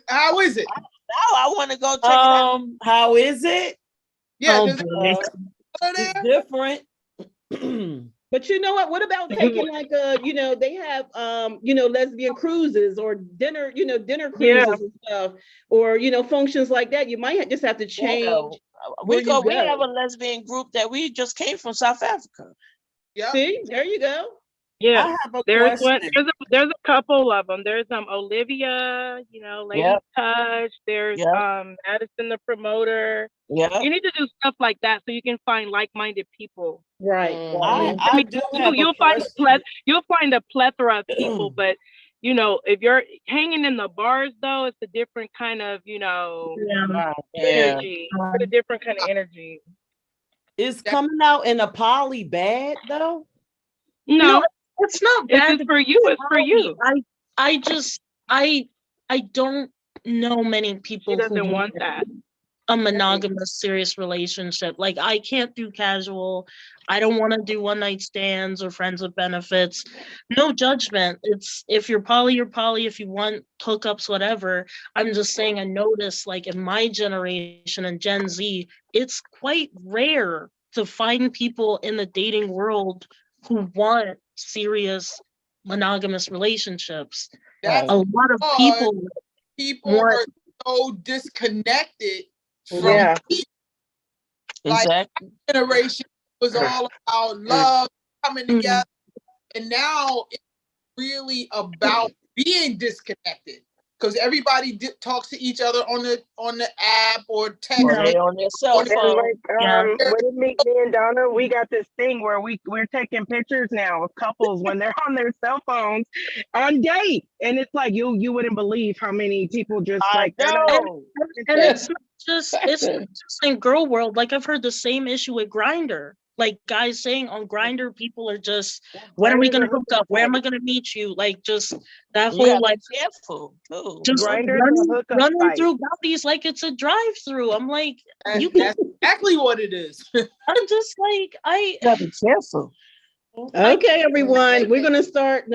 How is it? Now I want to go check it out. How is it? Yeah, Oh, does it boy. go It's there? different. But you know what? What about taking like you know, they have you know, lesbian cruises or dinner, you know, dinner cruises and stuff, or you know, functions like that. You might just have to change Well, where we you We have go. a lesbian group that we just came from South Africa. Yeah. See, there you go. Yeah. I have a There's one. question. There's a couple of them. There's Olivia, you know, Lady Yep. Touch. There's Yep. Madison the promoter. Yeah. You need to do stuff like that so you can find like-minded people. Right. Mhm. I do have a You'll find question. you'll find a plethora of people, but you know, if you're hanging in the bars though, it's a different kind of, you know, Yeah. energy. It's a different kind of energy. Is coming out in a poly bad though? No, It's not if bad. it's for you, it's for you. I just I don't know many people She who doesn't want that. a monogamous serious relationship. Like I can't do casual. I don't want to do one night stands or friends with benefits. No judgment. It's if you're poly, you're poly. If you want hookups, whatever. I'm just saying I notice like in my generation and Gen Z, it's quite rare to find people in the dating world who want serious monogamous relationships. That's A lot of because people people want are so disconnected from Yeah. like Exactly. generation was all about love coming together, and now it's really about being disconnected because everybody talks to each other on the app or text. Or they on their cell And phone. Like, Yeah. with me and Donna, we got this thing where we're taking pictures now of couples when they're on their cell phones on date, and it's like you wouldn't believe how many people just I like they're not- know. And it's not just in girl world. Like I've heard the same issue with Grindr. Like guys saying on Grindr, people are just, when are we gonna hook up? Where am I gonna meet you? Like just that You whole gotta like be careful too. just Grindr's a hookup running site. through Gaudis like it's a drive-through. I'm like, you That's exactly what it is. I'm just like You gotta be careful. Okay, everyone, we're gonna start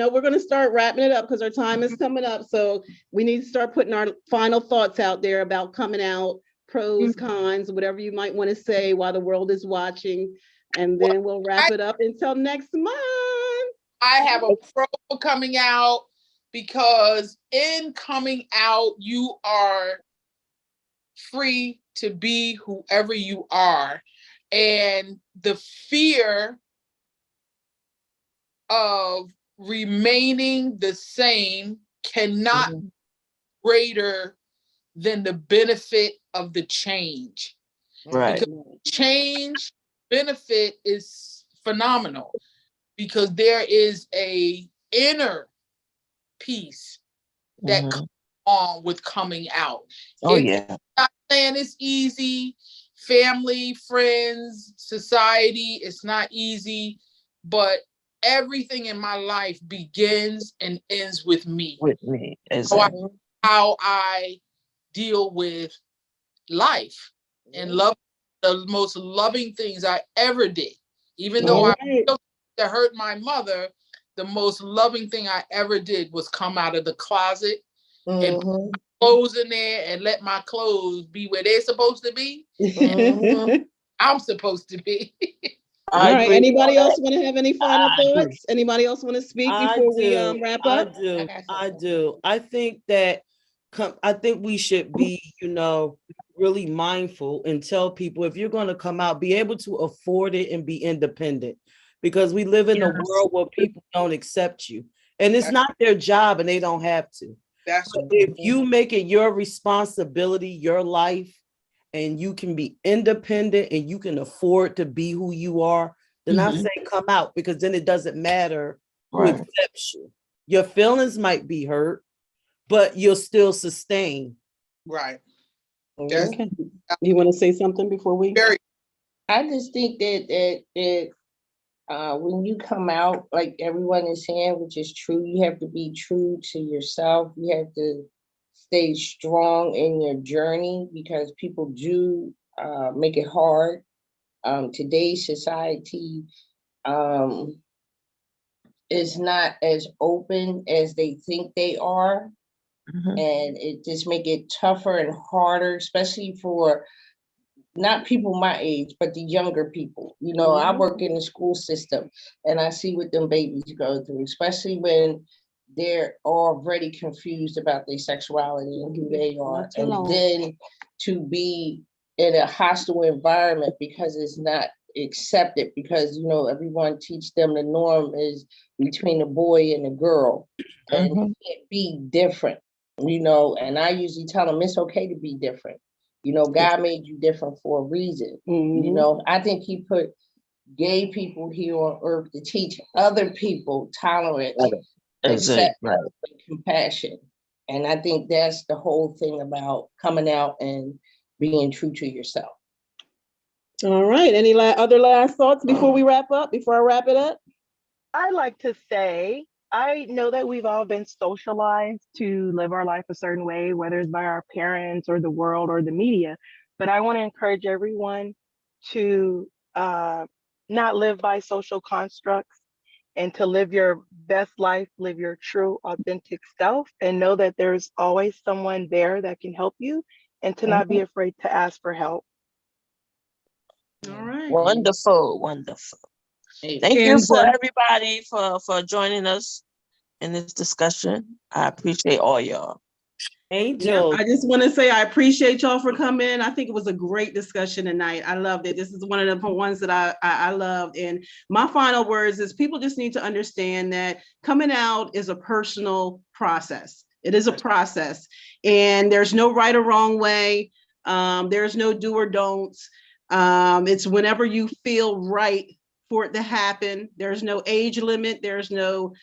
wrapping it up because our time is coming up. So we need to start putting our final thoughts out there about coming out, pros, cons, whatever you might want to say while the world is watching. And then we'll wrap it up until next month. I have a pro for coming out because in coming out, you are free to be whoever you are. And the fear of remaining the same cannot be greater than the benefit of the change. Right. Because change benefit is phenomenal because there is a inner peace that comes on with coming out. Oh yeah. I'm not saying it's easy. Family, friends, society, it's not easy, but everything in my life begins and ends with me. With me, How I, exactly. how I deal with life and love, the most loving things I ever did. Even though I that hurt my mother, the most loving thing I ever did was come out of the closet and put clothes in there and let my clothes be where they're supposed to be. I'm supposed to be. All right. agree. Anybody else want to have any final I agree. thoughts? Anybody else want to speak I before we do. wrap I up? do. got I something. do. I think that I think we should be, really mindful and tell people if you're going to come out, be able to afford it and be independent, because we live in a world where people don't accept you, and it's not their job and they don't have to. That's But if you make it your responsibility, your life, and you can be independent and you can afford to be who you are, then I say come out, because then it doesn't matter who Right. accepts you. Your feelings might be hurt, but you'll still sustain. right. That's Okay. You want to say something before we? very I just think that when you come out, like everyone is saying, which is true, you have to be true to yourself. You have to stay strong in your journey, because people do make it hard. Today's society is not as open as they think they are. And it just make it tougher and harder, especially for not people my age, but the younger people. I work in the school system and I see what them babies go through, especially when they're already confused about their sexuality and who they are. And then to be in a hostile environment because it's not accepted, because everyone teach them the norm is between a boy and a girl, and it can't be different. And I usually tell them it's okay to be different. God made you different for a reason. I think he put gay people here on earth to teach other people tolerance, acceptance, and compassion. And I think that's the whole thing about coming out and being true to yourself. All right. Any other last thoughts before we wrap up? Before I wrap it up? I like to say, I know that we've all been socialized to live our life a certain way, whether it's by our parents or the world or the media. But I want to encourage everyone to not live by social constructs, and to live your best life, live your true, authentic self, and know that there's always someone there that can help you, and to not be afraid to ask for help. All right. Wonderful. Thank you for everybody for joining us in this discussion. I appreciate all y'all. Angel. I just want to say I appreciate y'all for coming. I think it was a great discussion tonight. I loved it. This is one of the ones that I loved. And my final words is people just need to understand that coming out is a personal process. It is a process, and there's no right or wrong way. There's no do or don'ts. It's whenever you feel right for it to happen. There's no age limit. There's no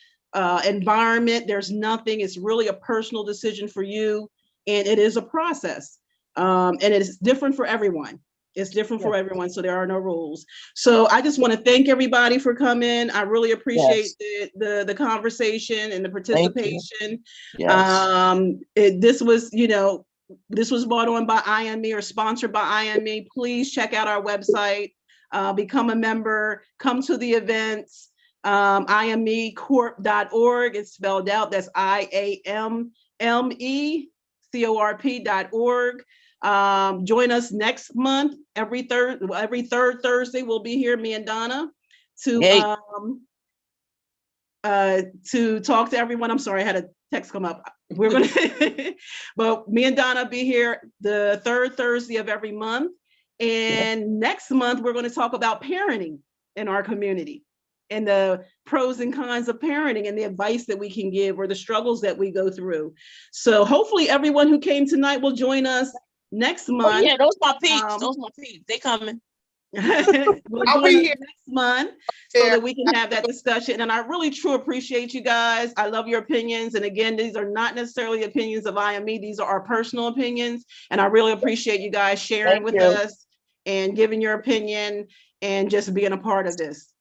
environment. There's nothing. It's really a personal decision for you, and it is a process. And it's different for everyone. It's different for everyone, so there are no rules. So I just want to thank everybody for coming. I really appreciate the conversation and the participation. This was brought on by IME or sponsored by IME. Please check out our website, become a member, come to the events. IMEcorp.org. It's spelled out. That's IAMMECORP.org. Join us next month. Every third Thursday, we'll be here, me and Donna, to talk to everyone. I'm sorry, I had a text come up. We're gonna, but me and Donna be here the third Thursday of every month. And next month, we're going to talk about parenting in our community, and the pros and cons of parenting, and the advice that we can give, or the struggles that we go through. So hopefully everyone who came tonight will join us next month. Oh, yeah, those my peeps. They coming. I'll be here next month so that we can have that discussion. And I really truly appreciate you guys. I love your opinions. And again, these are not necessarily opinions of IME. These are our personal opinions. And I really appreciate you guys sharing with us and giving your opinion and just being a part of this.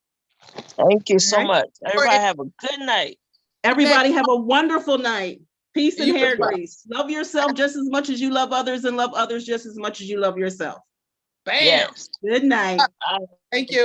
Thank you so All right. much. Everybody have a good night. Everybody have a wonderful night. Peace and You hair as well. grease. Love yourself just as much as you love others, and love others just as much as you love yourself. Bam. Yes. Good night. Thank you.